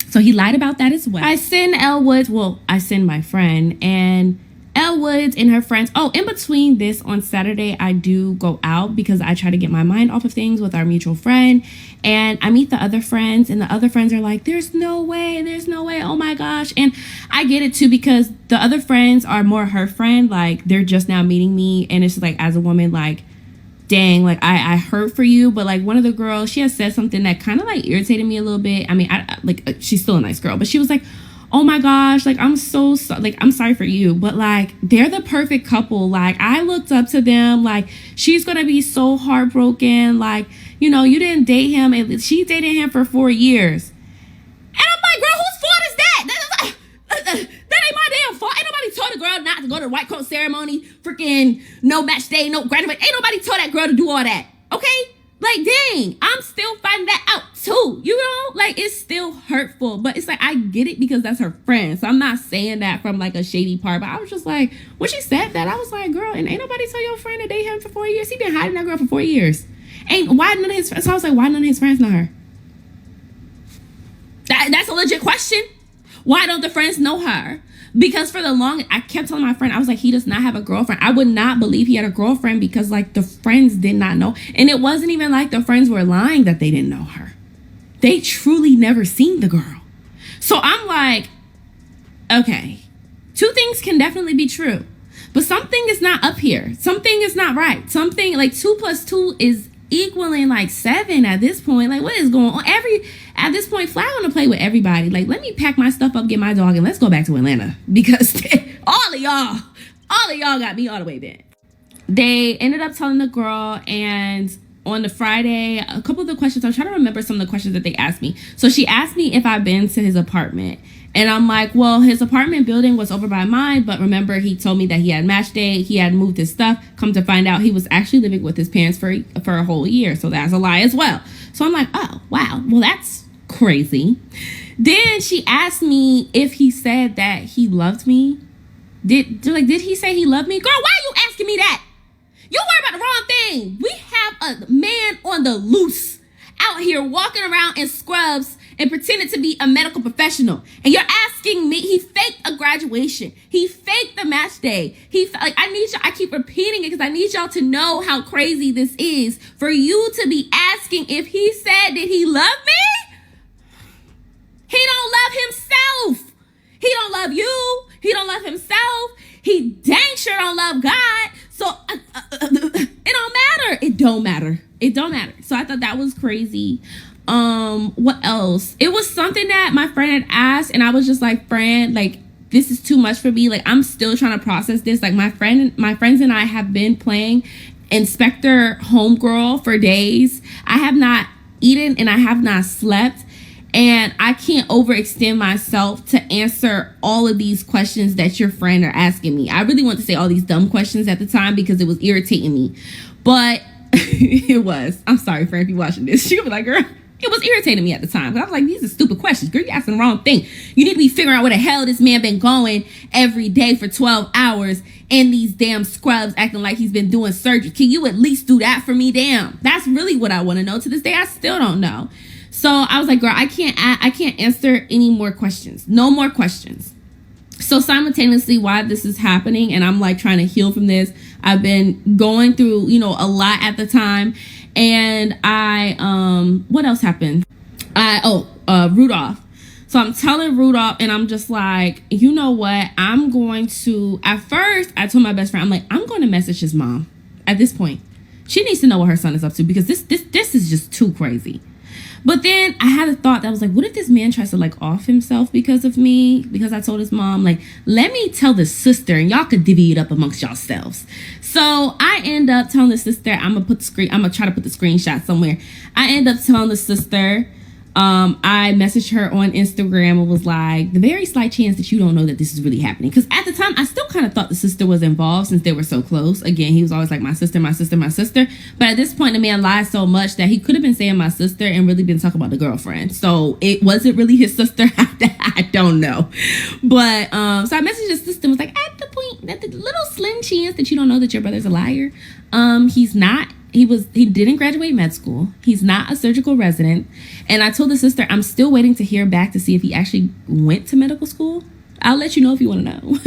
So he lied about that as well. I send my friend, and Elwood and her friends. Oh, in between this on Saturday, I do go out because I try to get my mind off of things with our mutual friend. And I meet the other friends, and the other friends are like, there's no way. Oh my gosh. And I get it too, because the other friends are more her friend. Like they're just now meeting me. And it's just like, as a woman, like, dang, like I hurt for you. But like one of the girls, she has said something that kind of like irritated me a little bit. I mean, she's still a nice girl, but she was like, oh my gosh, like I'm so like I'm sorry for you, but like they're the perfect couple. Like I looked up to them. Like she's gonna be so heartbroken. Like, you know, you didn't date him, and she dated him for 4 years. And I'm like, girl, whose fault is that? That ain't my damn fault. Ain't nobody told a girl not to go to the white coat ceremony, freaking no match day, no graduation. Ain't nobody told that girl to do all that. Okay? Like, dang, I'm still finding that out too. You know, like it's still hurtful, but it's like I get it because that's her friend. So I'm not saying that from like a shady part, but I was just like, when she said that, I was like, girl, and ain't nobody tell your friend to date him for 4 years. He been hiding that girl for 4 years. Why none of his friends? So I was like, why none of his friends know her? That's a legit question. Why don't the friends know her? Because for the longest, I kept telling my friend, I was like, he does not have a girlfriend. I would not believe he had a girlfriend because like the friends did not know. And it wasn't even like the friends were lying that they didn't know her. They truly never seen the girl. So I'm like, okay, 2 things can definitely be true, but something is not up here. Something is not right. Something like 2 + 2 is equaling like 7 at this point. Like what is going on? At this point, Fly want to play with everybody. Like, let me pack my stuff up, get my dog, and let's go back to Atlanta. Because all of y'all got me all the way bent. They ended up telling the girl, and on the Friday, a couple of the questions, I'm trying to remember some of the questions that they asked me. So she asked me if I've been to his apartment. And I'm like, well, his apartment building was over by mine. But remember, he told me that he had match day. He had moved his stuff. Come to find out, he was actually living with his parents for a whole year. So that's a lie as well. So I'm like, oh, wow. Well, that's crazy. Then she asked me if he said that he loved me. Did he say he loved me? Girl, why are you asking me that? You worry about the wrong thing. We have a man on the loose out here walking around in scrubs and pretended to be a medical professional. And you're asking me, he faked a graduation. He faked the match day. I keep repeating it because I need y'all to know how crazy this is. For you to be asking if he said, did he love me? He don't love himself. He don't love you. He don't love himself. He dang sure don't love God. So it don't matter. It don't matter. It don't matter. So I thought that was crazy. What else? It was something that my friend had asked, and I was just like, friend, like, this is too much for me. Like, I'm still trying to process this. Like, my friends and I have been playing Inspector Homegirl for days. I have not eaten and I have not slept. And I can't overextend myself to answer all of these questions that your friend are asking me. I really want to say all these dumb questions at the time because it was irritating me. But it was. I'm sorry, friend, if you're watching this. She would be like, girl, it was irritating me at the time. I was like, these are stupid questions. Girl, you're asking the wrong thing. You need to be figuring out where the hell this man been going every day for 12 hours in these damn scrubs acting like he's been doing surgery. Can you at least do that for me? Damn. That's really what I want to know. To this day, I still don't know. So I was like, girl, I can't answer any more questions. No more questions. So simultaneously, while this is happening and I'm like trying to heal from this, I've been going through, a lot at the time. And what else happened? Rudolph. So I'm telling Rudolph and I'm just like, you know what? At first I told my best friend, I'm like, I'm going to message his mom at this point. She needs to know what her son is up to because this is just too crazy. But then I had a thought that was like, what if this man tries to like off himself because of me? Because I told his mom, like, let me tell the sister and y'all could divvy it up amongst yourselves. So I end up telling the sister, I'm gonna try to put the screenshot somewhere. I end up telling the sister, I messaged her on Instagram and was like, the very slight chance that you don't know that this is really happening. Because at the time, I still kind of thought the sister was involved since they were so close. Again, he was always like, my sister, my sister, my sister. But at this point, the man lied so much that he could have been saying my sister and really been talking about the girlfriend. So it wasn't really his sister. I don't know. But so I messaged his sister and was like, at the little slim chance that you don't know that your brother's a liar. He's not. He didn't graduate med school. He's not a surgical resident. And I told the sister, I'm still waiting to hear back to see if he actually went to medical school. I'll let you know if you want to know.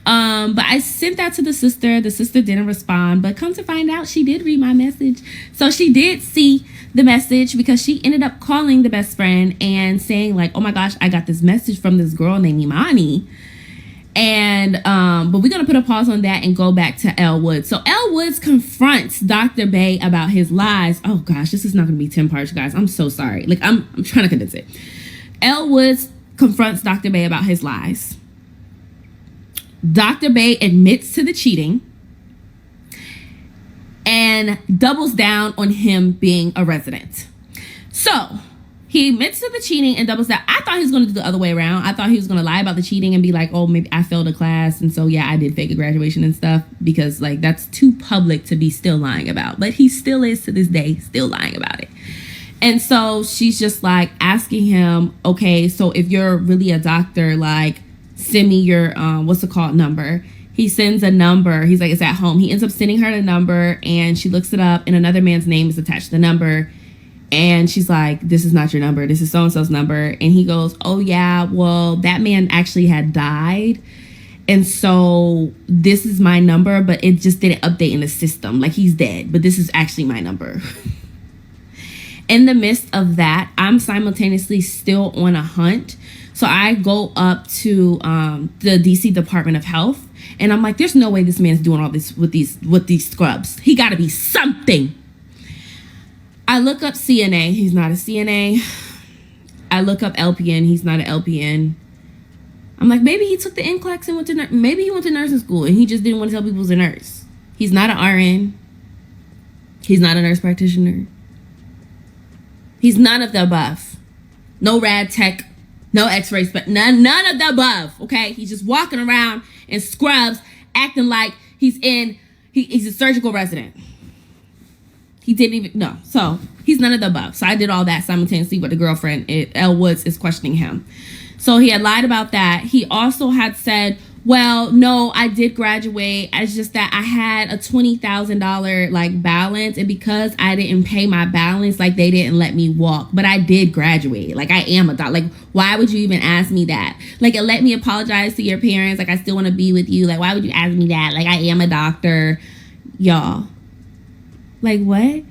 But I sent that to the sister. The sister didn't respond. But come to find out, she did read my message. So she did see the message because she ended up calling the best friend and saying like, oh my gosh, I got this message from this girl named Imani. And but we're gonna put a pause on that and go back to Elle Woods. So Elle Woods confronts Dr. Bay about his lies. Oh gosh, this is not gonna be 10 parts, guys. I'm so sorry. Like I'm trying to condense it. Elle Woods confronts Dr. Bay about his lies. Dr. Bay admits to the cheating and doubles down on him being a resident. So he admits to the cheating and doubles down. I thought he was going to do the other way around. I thought he was going to lie about the cheating and be like, oh, maybe I failed a class. And so, yeah, I did fake a graduation and stuff because, like, that's too public to be still lying about. But he still is to this day still lying about it. And so she's just, like, asking him, okay, so if you're really a doctor, like, send me your, number. He sends a number. He's like, it's at home. He ends up sending her the number, and she looks it up, and another man's name is attached to the number. And she's like, this is not your number. This is so-and-so's number. And he goes, oh, yeah, well, that man actually had died. And so this is my number, but it just didn't update in the system. Like, he's dead, but this is actually my number. In the midst of that, I'm simultaneously still on a hunt. So I go up to the DC Department of Health. And I'm like, there's no way this man's doing all this with these scrubs. He got to be something. I look up CNA. He's not a CNA. I look up LPN. He's not an LPN. I'm like, maybe he took the NCLEX and went to maybe he went to nursing school and he just didn't want to tell people he was a nurse. He's not an RN. He's not a nurse practitioner. He's none of the above. No rad tech, no x-rays, but none of the above. Okay, he's just walking around in scrubs, acting like he's a surgical resident. He didn't even know. So he's none of the above. So I did all that simultaneously with the girlfriend. Elle Woods is questioning him. So he had lied about that. He also had said, Well, no, I did graduate. It's just that I had a $20,000 like balance, and because I didn't pay my balance, like they didn't let me walk. But I did graduate. Like I am a doctor. Like why would you even ask me that? Like let me apologize to your parents. Like I still want to be with you. Like why would you ask me that? Like I am a doctor, y'all. Like what?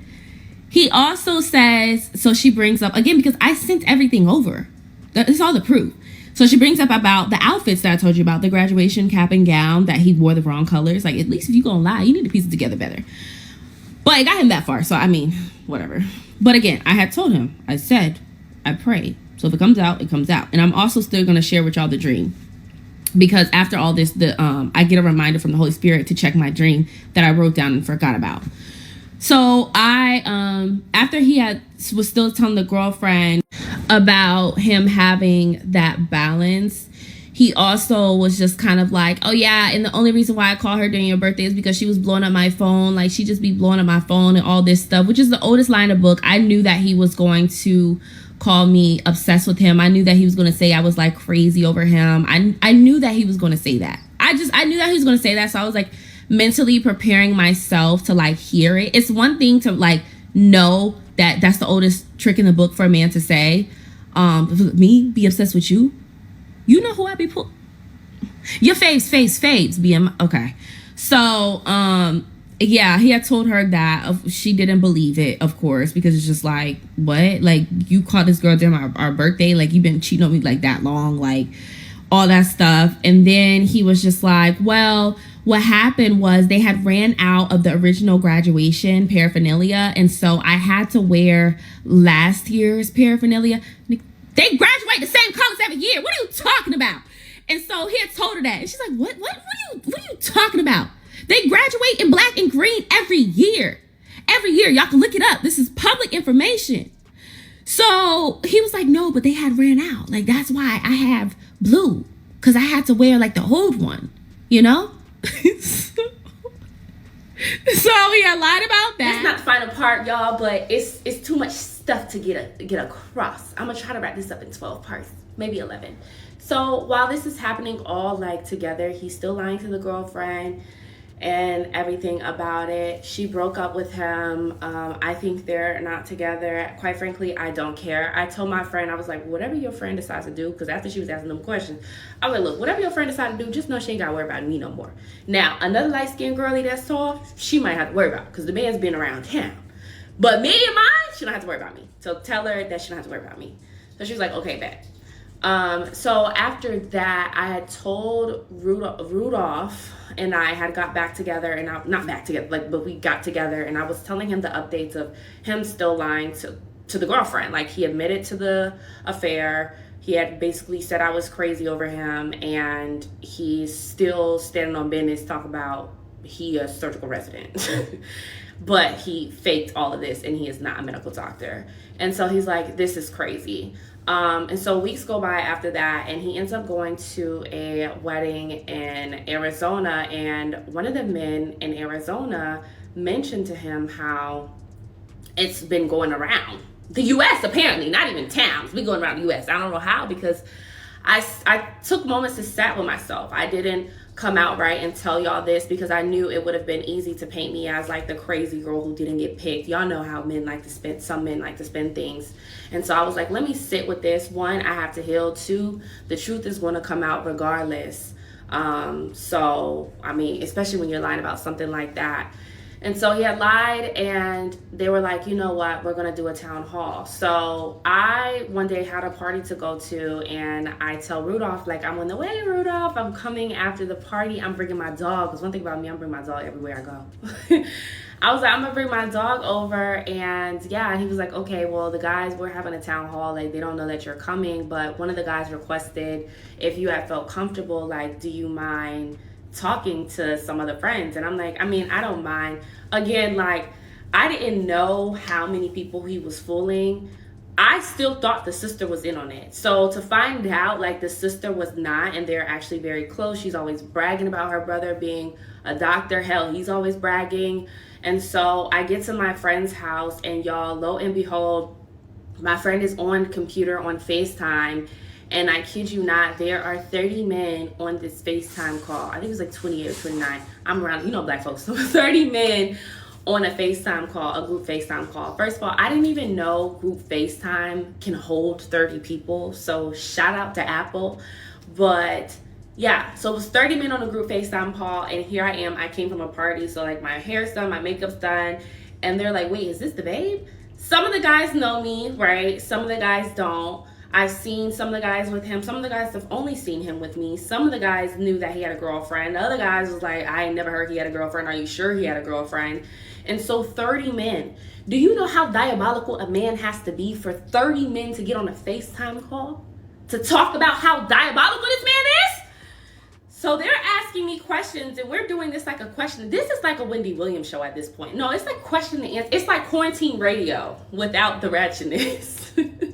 He also says, so she brings up again because I sent everything over. That's all the proof. So she brings up about the outfits that I told you about, the graduation cap and gown that he wore the wrong colors. Like, at least if you gonna lie, you need to piece it together better. But it got him that far, so I mean, whatever. But again, I had told him, I said, I pray. So if it comes out, it comes out. And I'm also still gonna share with y'all the dream. Because after all this, I get a reminder from the Holy Spirit to check my dream that I wrote down and forgot about. So after he was still telling the girlfriend about him having that balance, he also was just kind of like, oh yeah, and the only reason why I call her during your birthday is because she was blowing up my phone. Like she just be blowing up my phone and all this stuff, which is the oldest line of book. I knew that he was going to call me obsessed with him. I knew that he was going to say I was like crazy over him. I knew that he was going to say that. I knew that he was going to say that. So I was like mentally preparing myself to like hear it. It's one thing to like know that that's the oldest trick in the book for a man to say. Me be obsessed with you. You know who I be your fades, BM. Okay. So, yeah, he had told her that she didn't believe it, of course, because it's just like, what? Like, you caught this girl during our birthday? Like, you've been cheating on me like that long? Like, all that stuff. And then he was just like, well, what happened was they had ran out of the original graduation paraphernalia. And so I had to wear last year's paraphernalia. They graduate the same colors every year. What are you talking about? And so he had told her that. And she's like, what are you talking about? They graduate in black and green every year. Every year. Y'all can look it up. This is public information. So he was like, no, but they had ran out. Like, that's why I have blue. Because I had to wear, like, the old one. You know? So he had lied about that. That's not the final part, y'all, but it's too much stuff to get across. I'm gonna try to wrap this up in 12 parts, maybe 11. So while this is happening all like together, he's still lying to the girlfriend and everything about it. She broke up with him. I think they're not together. Quite frankly, I don't care. I told my friend, I was like, whatever your friend decides to do, because after she was asking them questions, I was like, look, whatever your friend decides to do, just know she ain't got to worry about me no more. Now, another light-skinned girlie that's tall, she might have to worry about, because the man's been around town. But me and mine, she don't have to worry about me. So tell her that she don't have to worry about me. So she was like, okay, bet. So after that, I had told Rudolph and I had got back together, and not back together, like, but we got together, and I was telling him the updates of him still lying to the girlfriend. Like, he admitted to the affair. He had basically said I was crazy over him, and he's still standing on business, talk about he a surgical resident. But he faked all of this, and he is not a medical doctor. And so he's like, this is crazy. And so weeks go by after that, and he ends up going to a wedding in Arizona, and one of the men in Arizona mentioned to him how it's been going around the U.S. apparently, not even towns. We going around the U.S. I don't know how, because I took moments to sit with myself. I didn't come out right and tell y'all this because I knew it would have been easy to paint me as like the crazy girl who didn't get picked. Y'all know how some men like to spin things. And so I was like, let me sit with this. One, I have to heal. Two, the truth is going to come out regardless. So, I mean, especially when you're lying about something like that. And so he had lied, and they were like, you know what, we're going to do a town hall. So I one day had a party to go to, and I tell Rudolph, like, I'm on the way, Rudolph. I'm coming after the party. I'm bringing my dog. Because one thing about me, I'm bringing my dog everywhere I go. I was like, I'm going to bring my dog over. And yeah, and he was like, okay, well, the guys, we're having a town hall. Like, they don't know that you're coming. But one of the guys requested if you had felt comfortable, like, do you mind talking to some of the friends? And I'm like, I mean, I don't mind. Again, like, I didn't know how many people he was fooling. I still thought the sister was in on it. So to find out, like, the sister was not, and they're actually very close. She's always bragging about her brother being a doctor. Hell, he's always bragging. And so I get to my friend's house, and y'all, lo and behold, my friend is on computer on FaceTime, And I kid you not, there are 30 men on this FaceTime call. I think it was like 28 or 29. I'm around, black folks. So 30 men on a FaceTime call, a group FaceTime call. First of all, I didn't even know group FaceTime can hold 30 people. So shout out to Apple. But yeah, so it was 30 men on a group FaceTime call. And here I am. I came from a party. So like my hair's done, my makeup's done. And they're like, wait, is this the babe? Some of the guys know me, right? Some of the guys don't. I've seen some of the guys with him. Some of the guys have only seen him with me. Some of the guys knew that he had a girlfriend. The other guys was like, I ain't never heard he had a girlfriend. Are you sure he had a girlfriend? And so 30 men. Do you know how diabolical a man has to be for 30 men to get on a FaceTime call to talk about how diabolical this man is? So they're asking me questions, and we're doing this like a question. This is like a Wendy Williams show at this point. No, it's like question and answer. It's like quarantine radio without the ratchetness.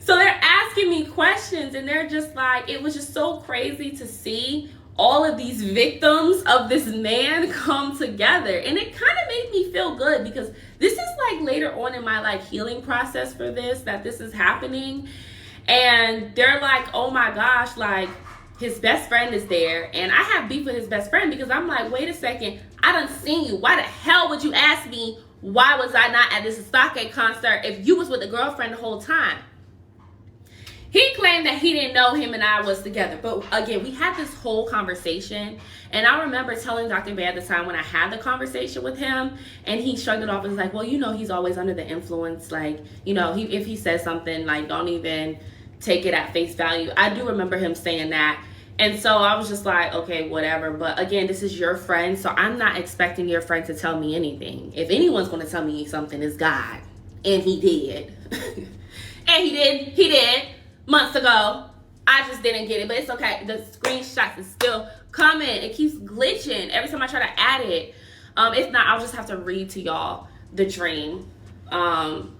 So they're asking me questions, and they're just like, it was just so crazy to see all of these victims of this man come together. And it kind of made me feel good, because this is like later on in my like healing process for this, that this is happening. And they're like, oh my gosh, like his best friend is there. And I have beef with his best friend, because I'm like, wait a second, I done seen you. Why the hell would you ask me, why was I not at this Stockade concert if you was with the girlfriend the whole time? He claimed that he didn't know him and I was together. But again, we had this whole conversation. And I remember telling Dr. Bay at the time when I had the conversation with him, and he shrugged it off and was like, well, he's always under the influence. Like, if he says something, like, don't even take it at face value. I do remember him saying that. And so I was just like, okay, whatever. But again, this is your friend. So I'm not expecting your friend to tell me anything. If anyone's going to tell me something, it's God. And he did. And he did. Months ago. I just didn't get it, but it's okay. The screenshots is still coming. It keeps glitching every time I try to add it. If not, I'll just have to read to y'all the dream.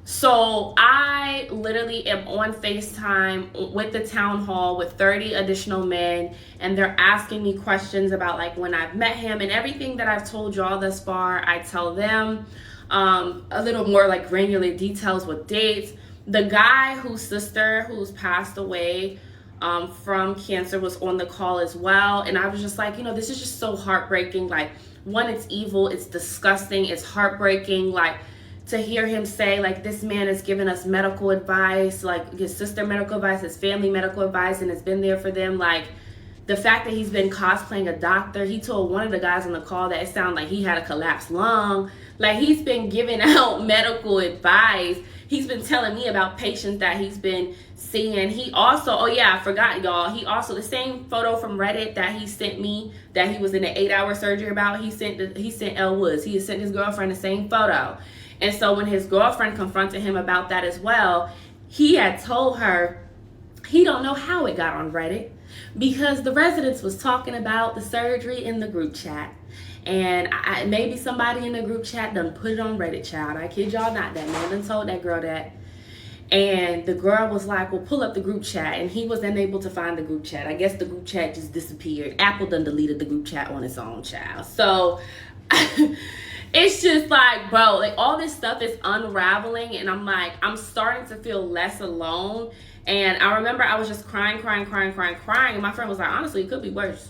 So I literally am on FaceTime with the town hall with 30 additional men, and they're asking me questions about like when I've met him, and everything that I've told y'all thus far, I tell them a little more like granular details with dates. The guy whose sister who's passed away from cancer was on the call as well. And I was just like, this is just so heartbreaking. Like, one, it's evil, it's disgusting, it's heartbreaking. Like, to hear him say, like, this man has given us medical advice, like his sister medical advice, his family medical advice, and has been there for them. Like, the fact that he's been cosplaying a doctor. He told one of the guys on the call that it sounded like he had a collapsed lung. Like, he's been giving out medical advice. He's been telling me about patients that he's been seeing. He also, oh yeah, I forgot, y'all. He also, the same photo from Reddit that he sent me, that he was in an 8-hour surgery about, he sent Elle Woods. He had sent his girlfriend the same photo. And so when his girlfriend confronted him about that as well, he had told her he don't know how it got on Reddit, because the residents was talking about the surgery in the group chat. And maybe somebody in the group chat done put it on Reddit, child. I kid y'all not, that man done told that girl that. And the girl was like, well, pull up the group chat. And he was unable to find the group chat. I guess the group chat just disappeared. Apple done deleted the group chat on its own, child. So it's just like, bro, like all this stuff is unraveling. And I'm like, I'm starting to feel less alone. And I remember I was just crying. And my friend was like, honestly, it could be worse,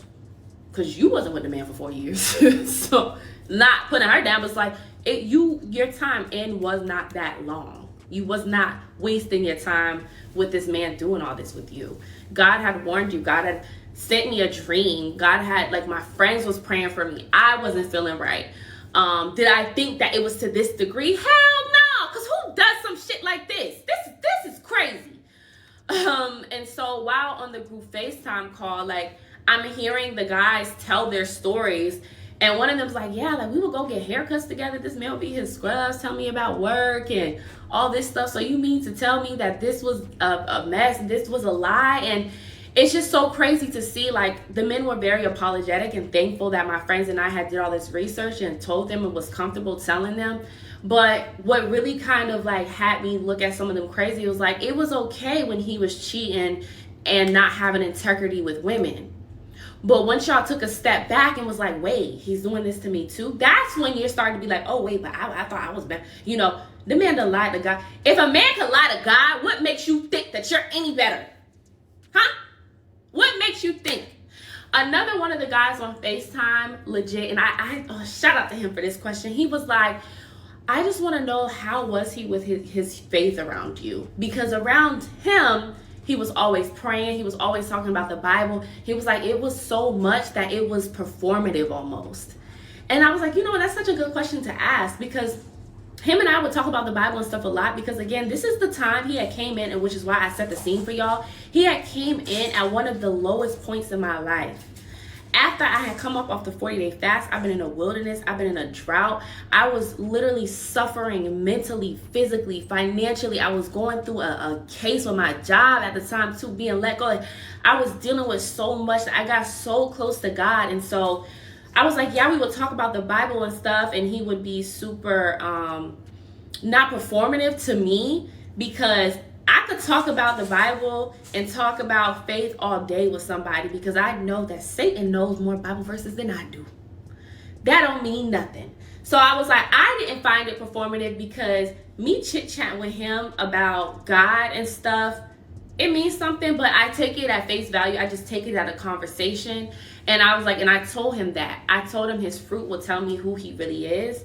because you wasn't with the man for 4 years. So not putting her down, but it's like, your time in was not that long. You was not wasting your time with this man doing all this with you. God had warned you. God had sent me a dream. God had, like, my friends was praying for me. I wasn't feeling right. Did I think that it was to this degree? Hell no, because who does some shit like this? This is crazy. And so while on the group FaceTime call, like, I'm hearing the guys tell their stories, and one of them's like, yeah, like, we would go get haircuts together. This man would be his scrubs, tell me about work and all this stuff. So you mean to tell me that this was a mess, this was a lie? And it's just so crazy to see, like, the men were very apologetic and thankful that my friends and I had did all this research and told them and was comfortable telling them. But what really kind of like had me look at some of them crazy was like, it was okay when he was cheating and not having integrity with women. But once y'all took a step back and was like, wait, he's doing this to me too, that's when you're starting to be like, oh wait, but I thought I was better. The man done lied to God. If a man can lie to God, what makes you think that you're any better? Huh? What makes you think? Another one of the guys on FaceTime, legit, and I shout out to him for this question. He was like, I just want to know, how was he with his faith around you? Because around him, he was always praying. He was always talking about the Bible. He was like, it was so much that it was performative almost. And I was like, that's such a good question to ask, because him and I would talk about the Bible and stuff a lot, because again, this is the time he had came in, and which is why I set the scene for y'all. He had came in at one of the lowest points in my life. After I had come up off the 40-day fast, I've been in a wilderness, I've been in a drought. I was literally suffering mentally, physically, financially. I was going through a case with my job at the time too, being let go. I was dealing with so much that I got so close to God. And so I was like, yeah, we would talk about the Bible and stuff, and he would be super not performative to me, because I could talk about the Bible and talk about faith all day with somebody, because I know that Satan knows more Bible verses than I do. That don't mean nothing. So I was like, I didn't find it performative, because me chit-chatting with him about God and stuff, it means something, but I take it at face value. I just take it at a conversation. And I was like, and I told him that. I told him his fruit will tell me who he really is.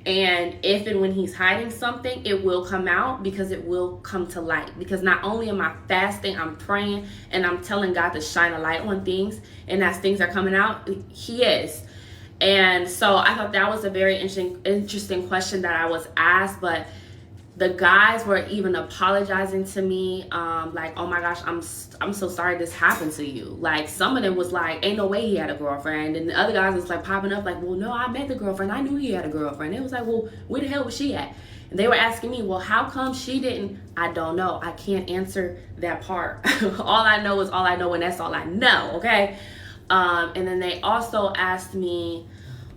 And if and when he's hiding something, it will come out, because it will come to light. Because not only am I fasting, I'm praying, and I'm telling God to shine a light on things. And as things are coming out, he is. And so I thought that was a very interesting question that I was asked. But the guys were even apologizing to me, like, oh my gosh, I'm so sorry this happened to you. Like, some of them was like, ain't no way he had a girlfriend. And the other guys was like popping up like, well, no, I met the girlfriend. I knew he had a girlfriend. It was like, well, where the hell was she at? And they were asking me, well, how come she didn't? I don't know. I can't answer that part. All I know is all I know, and that's all I know, okay? And then they also asked me,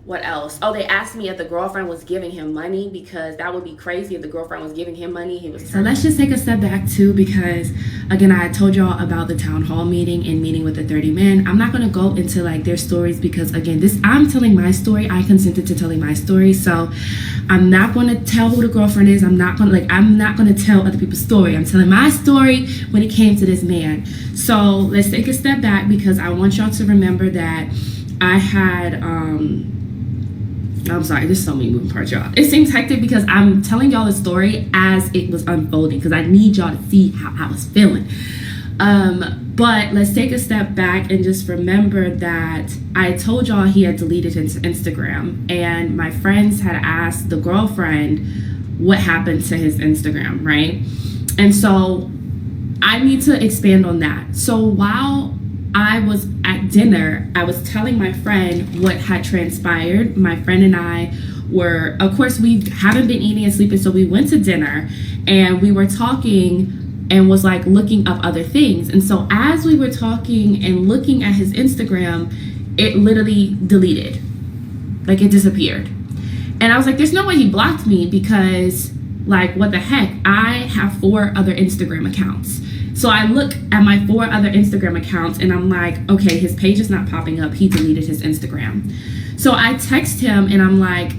what else? Oh, they asked me if the girlfriend was giving him money, because that would be crazy if the girlfriend was giving him money. So let's just take a step back too, because again, I told y'all about the town hall meeting and meeting with the 30 men. I'm not going to go into like their stories, because again, I'm telling my story. I consented to telling my story. So I'm not going to tell who the girlfriend is. I'm not going to tell other people's story. I'm telling my story when it came to this man. So let's take a step back, because I want y'all to remember that I had, I'm sorry, there's so many moving parts, y'all. It seems hectic because I'm telling y'all the story as it was unfolding, because I need y'all to see how I was feeling. But let's take a step back and just remember that I told y'all he had deleted his Instagram, and my friends had asked the girlfriend what happened to his Instagram, right? And so I need to expand on that. So while I was at dinner, I was telling my friend what had transpired. My friend and I were, of course, we haven't been eating and sleeping, so we went to dinner and we were talking and was like looking up other things. And so as we were talking and looking at his Instagram, it literally deleted, like it disappeared. And I was like, there's no way he blocked me, because like, what the heck? I have 4 other Instagram accounts. So I look at my 4 other Instagram accounts and I'm like, okay, his page is not popping up. He deleted his Instagram. So I text him and I'm like,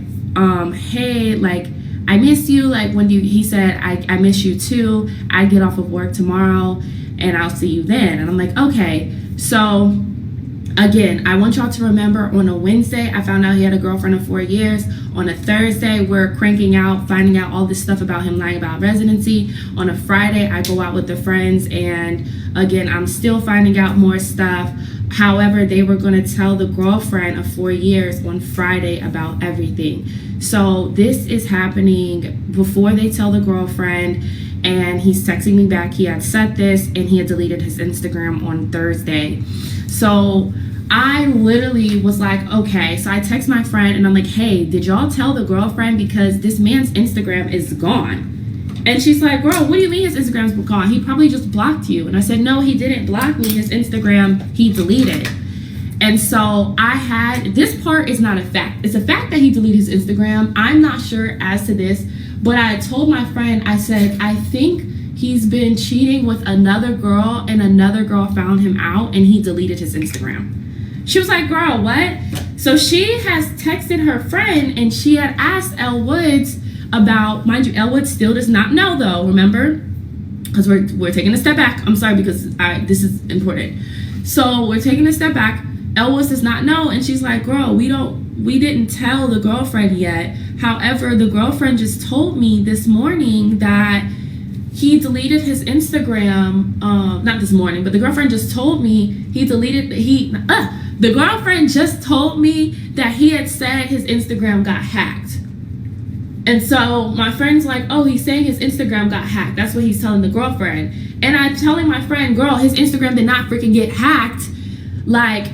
hey, like, I miss you. Like, when do you, he said, I miss you too. I get off of work tomorrow and I'll see you then. And I'm like, okay. So again, I want y'all to remember, on a Wednesday, I found out he had a girlfriend of 4 years. On a Thursday, we're cranking out, finding out all this stuff about him lying about residency. On a Friday, I go out with the friends, and again, I'm still finding out more stuff. However, they were going to tell the girlfriend of 4 years on Friday about everything. So this is happening before they tell the girlfriend, and he's texting me back. He had said this, and he had deleted his Instagram on Thursday. So I literally was like, okay. So I text my friend and I'm like, hey, did y'all tell the girlfriend, because this man's Instagram is gone? And she's like, girl, what do you mean his Instagram's gone? He probably just blocked you. And I said, no, he didn't block me. His Instagram, he deleted. And so this part is not a fact. It's a fact that he deleted his Instagram. I'm not sure as to this, but I told my friend, I said, I think he's been cheating with another girl, and another girl found him out and he deleted his Instagram. She was like, girl, what? So she has texted her friend, and she had asked Elle Woods about, mind you, Elle Woods still does not know though, remember? because we're taking a step back. I'm sorry, because this is important. So we're taking a step back. Elvis does not know, and she's like, girl, we didn't tell the girlfriend yet. However, the girlfriend just told me this morning that he deleted his Instagram. Not this morning, but the girlfriend just told me the girlfriend just told me that he had said his Instagram got hacked. And so my friend's like, oh, he's saying his Instagram got hacked. That's what he's telling the girlfriend. And I'm telling my friend, girl, his Instagram did not freaking get hacked. Like,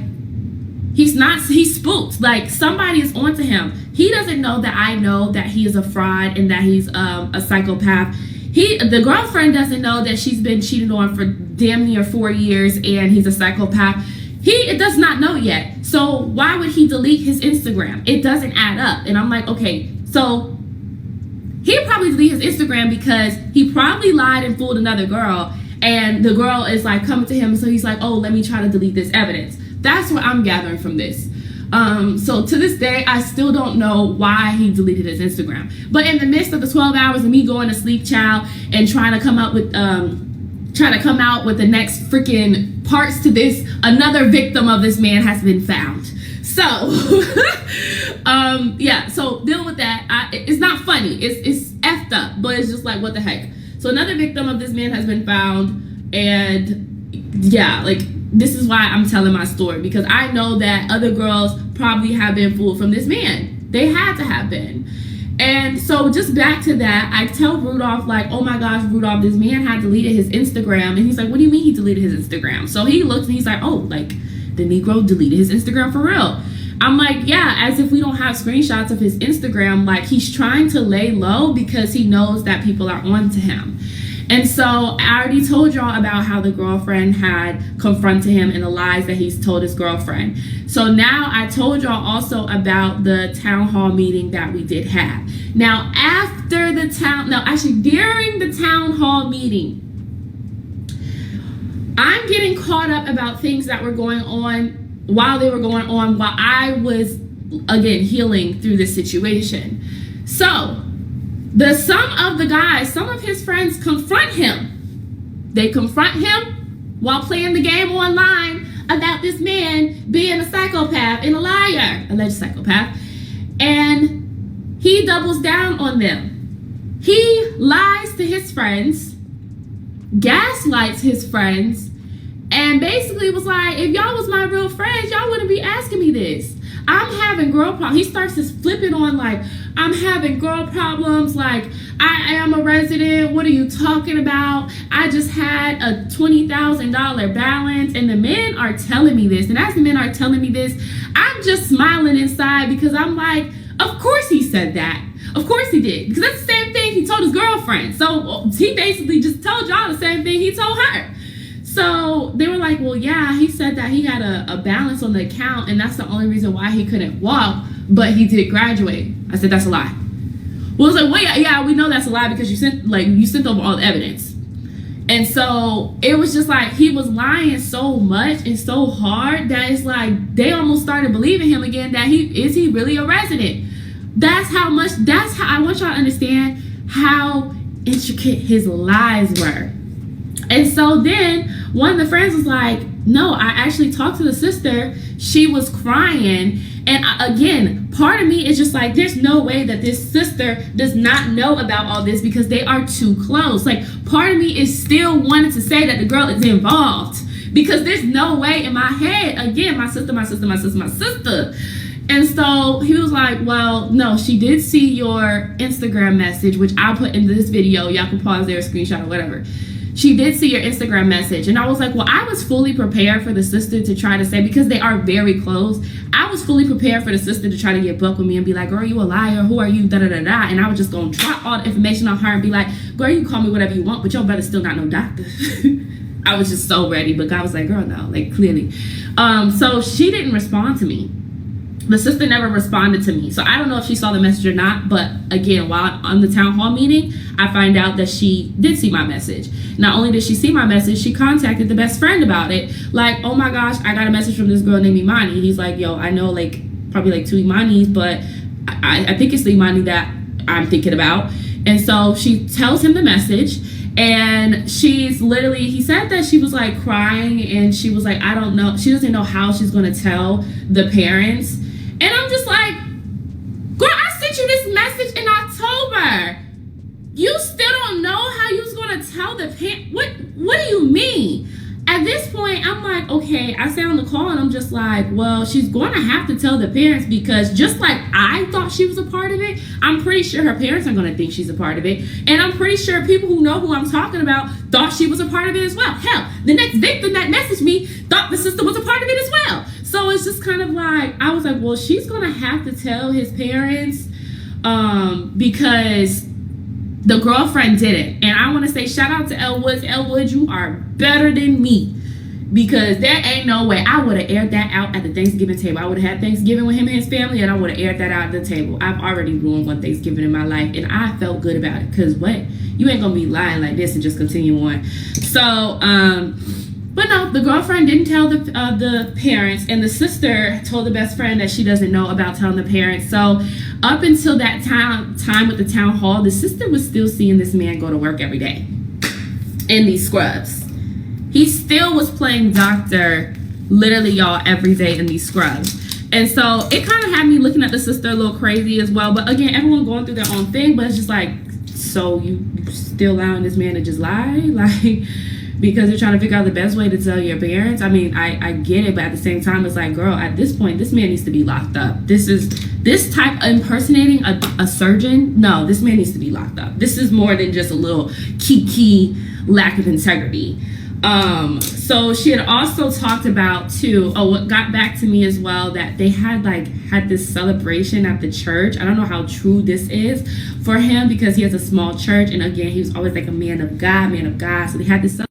he's spooked. Like, somebody is onto him. He doesn't know that I know that he is a fraud and that he's a psychopath. The girlfriend doesn't know that she's been cheated on for damn near 4 years and he's a psychopath. He does not know yet. So why would he delete his Instagram? It doesn't add up. And I'm like, okay, so he probably deleted his Instagram because he probably lied and fooled another girl, and the girl is like coming to him, so he's like, oh, let me try to delete this evidence. That's what I'm gathering from this. So to this day, I still don't know why he deleted his Instagram. But in the midst of the 12 hours of me going to sleep, child, and trying to come out with the next freaking parts to this, another victim of this man has been found. So, so dealing with that, it's not funny. It's effed up, but it's just like, what the heck? So another victim of this man has been found, and yeah, like, this is why I'm telling my story, because I know that other girls probably have been fooled from this man. They had to have been. And so just back to that, I tell Rudolph, like, oh my gosh, Rudolph, this man had deleted his Instagram. And he's like, what do you mean he deleted his Instagram? So he looks and he's like, oh, like, the Negro deleted his Instagram for real. I'm like, yeah, as if we don't have screenshots of his Instagram. Like, he's trying to lay low because he knows that people are on to him. And so I already told y'all about how the girlfriend had confronted him and the lies that he's told his girlfriend. So now I told y'all also about the town hall meeting that we did have. Now, during the town hall meeting, I'm getting caught up about things that were going on while I was, again, healing through this situation. So some of his friends confront him. They confront him while playing the game online about this man being a psychopath and a liar, alleged psychopath. And he doubles down on them. He lies to his friends, gaslights his friends, and basically was like, if y'all was my real friends, y'all wouldn't be asking me this. I'm having girl problems. He starts to flip it on like, I'm having girl problems. Like, I am a resident. What are you talking about? I just had a $20,000 balance. And the men are telling me this. And as the men are telling me this, I'm just smiling inside because I'm like, of course he said that. Of course he did. Because that's the same thing he told his girlfriend. So he basically just told y'all the same thing he told her. So they were like, well, yeah, he said that he had a balance on the account and that's the only reason why he couldn't walk, but he did graduate. I said, that's a lie. Well, it's like, well, yeah, we know that's a lie because you sent over all the evidence. And so it was just like, he was lying so much and so hard that it's like, they almost started believing him again that he really a resident. That's how I want y'all to understand how intricate his lies were. And so then one of the friends was like, no, I actually talked to the sister. She was crying. And again, part of me is just like, there's no way that this sister does not know about all this because they are too close. Like, part of me is still wanting to say that the girl is involved because there's no way in my head, again, my sister. And so he was like, well, no, she did see your Instagram message, which I'll put into this video. Y'all can pause there, screenshot or whatever. She did see your Instagram message. And I was like, well, I was fully prepared for the sister to try to say, because they are very close, I was fully prepared for the sister to try to get buck with me and be like, girl, you a liar, who are you, da-da-da-da. And I was just going to drop all the information on her and be like, girl, you can call me whatever you want, but your brother's still not no doctor. I was just so ready, but God was like, girl, no, like, clearly. So she didn't respond to me. The sister never responded to me. So I don't know if she saw the message or not, but again, while on the town hall meeting, I find out that she did see my message. Not only did she see my message, she contacted the best friend about it. Like, oh my gosh, I got a message from this girl named Imani. He's like, yo, I know like probably like 2 Imanis, but I think it's the Imani that I'm thinking about. And so she tells him the message, And she's literally, he said that she was like crying and she was like, I don't know, she doesn't know how she's going to tell the parents. And I'm just like, girl, I sent you this message in October. You still don't know how you was going to tell the parent? What do you mean? At this point, I'm like, okay, I stay on the call and I'm just like, well, she's going to have to tell the parents, because just like I thought she was a part of it, I'm pretty sure her parents are going to think she's a part of it. And I'm pretty sure people who know who I'm talking about thought she was a part of it as well. Hell, the next victim that messaged me thought the sister was a part of it as well. So it's just kind of like, I was like, well, she's going to have to tell his parents because the girlfriend didn't. And I want to say shout out to Elwood. Elwood, you are better than me, because there ain't no way I would have aired that out at the Thanksgiving table. I would have had Thanksgiving with him and his family, and I would have aired that out at the table. I've already ruined one Thanksgiving in my life, and I felt good about it, because what? You ain't gonna be lying like this and just continue on. So but no, the girlfriend didn't tell the parents, and the sister told the best friend that she doesn't know about telling the parents. So up until that time with the town hall, the sister was still seeing this man go to work every day in these scrubs. He still was playing doctor, literally, y'all, every day in these scrubs. And so it kind of had me looking at the sister a little crazy as well. But again, everyone going through their own thing. But it's just like, so you still allowing this man to just lie? Like, because you're trying to figure out the best way to tell your parents? I mean, I get it, but at the same time, it's like, girl, at this point, this man needs to be locked up. This type of impersonating a surgeon, no, this man needs to be locked up. This is more than just a little key lack of integrity. So she had also talked about too, what got back to me as well, that they had this celebration at the church. I don't know how true this is for him, because he has a small church, and again, he was always like a man of God. So they had this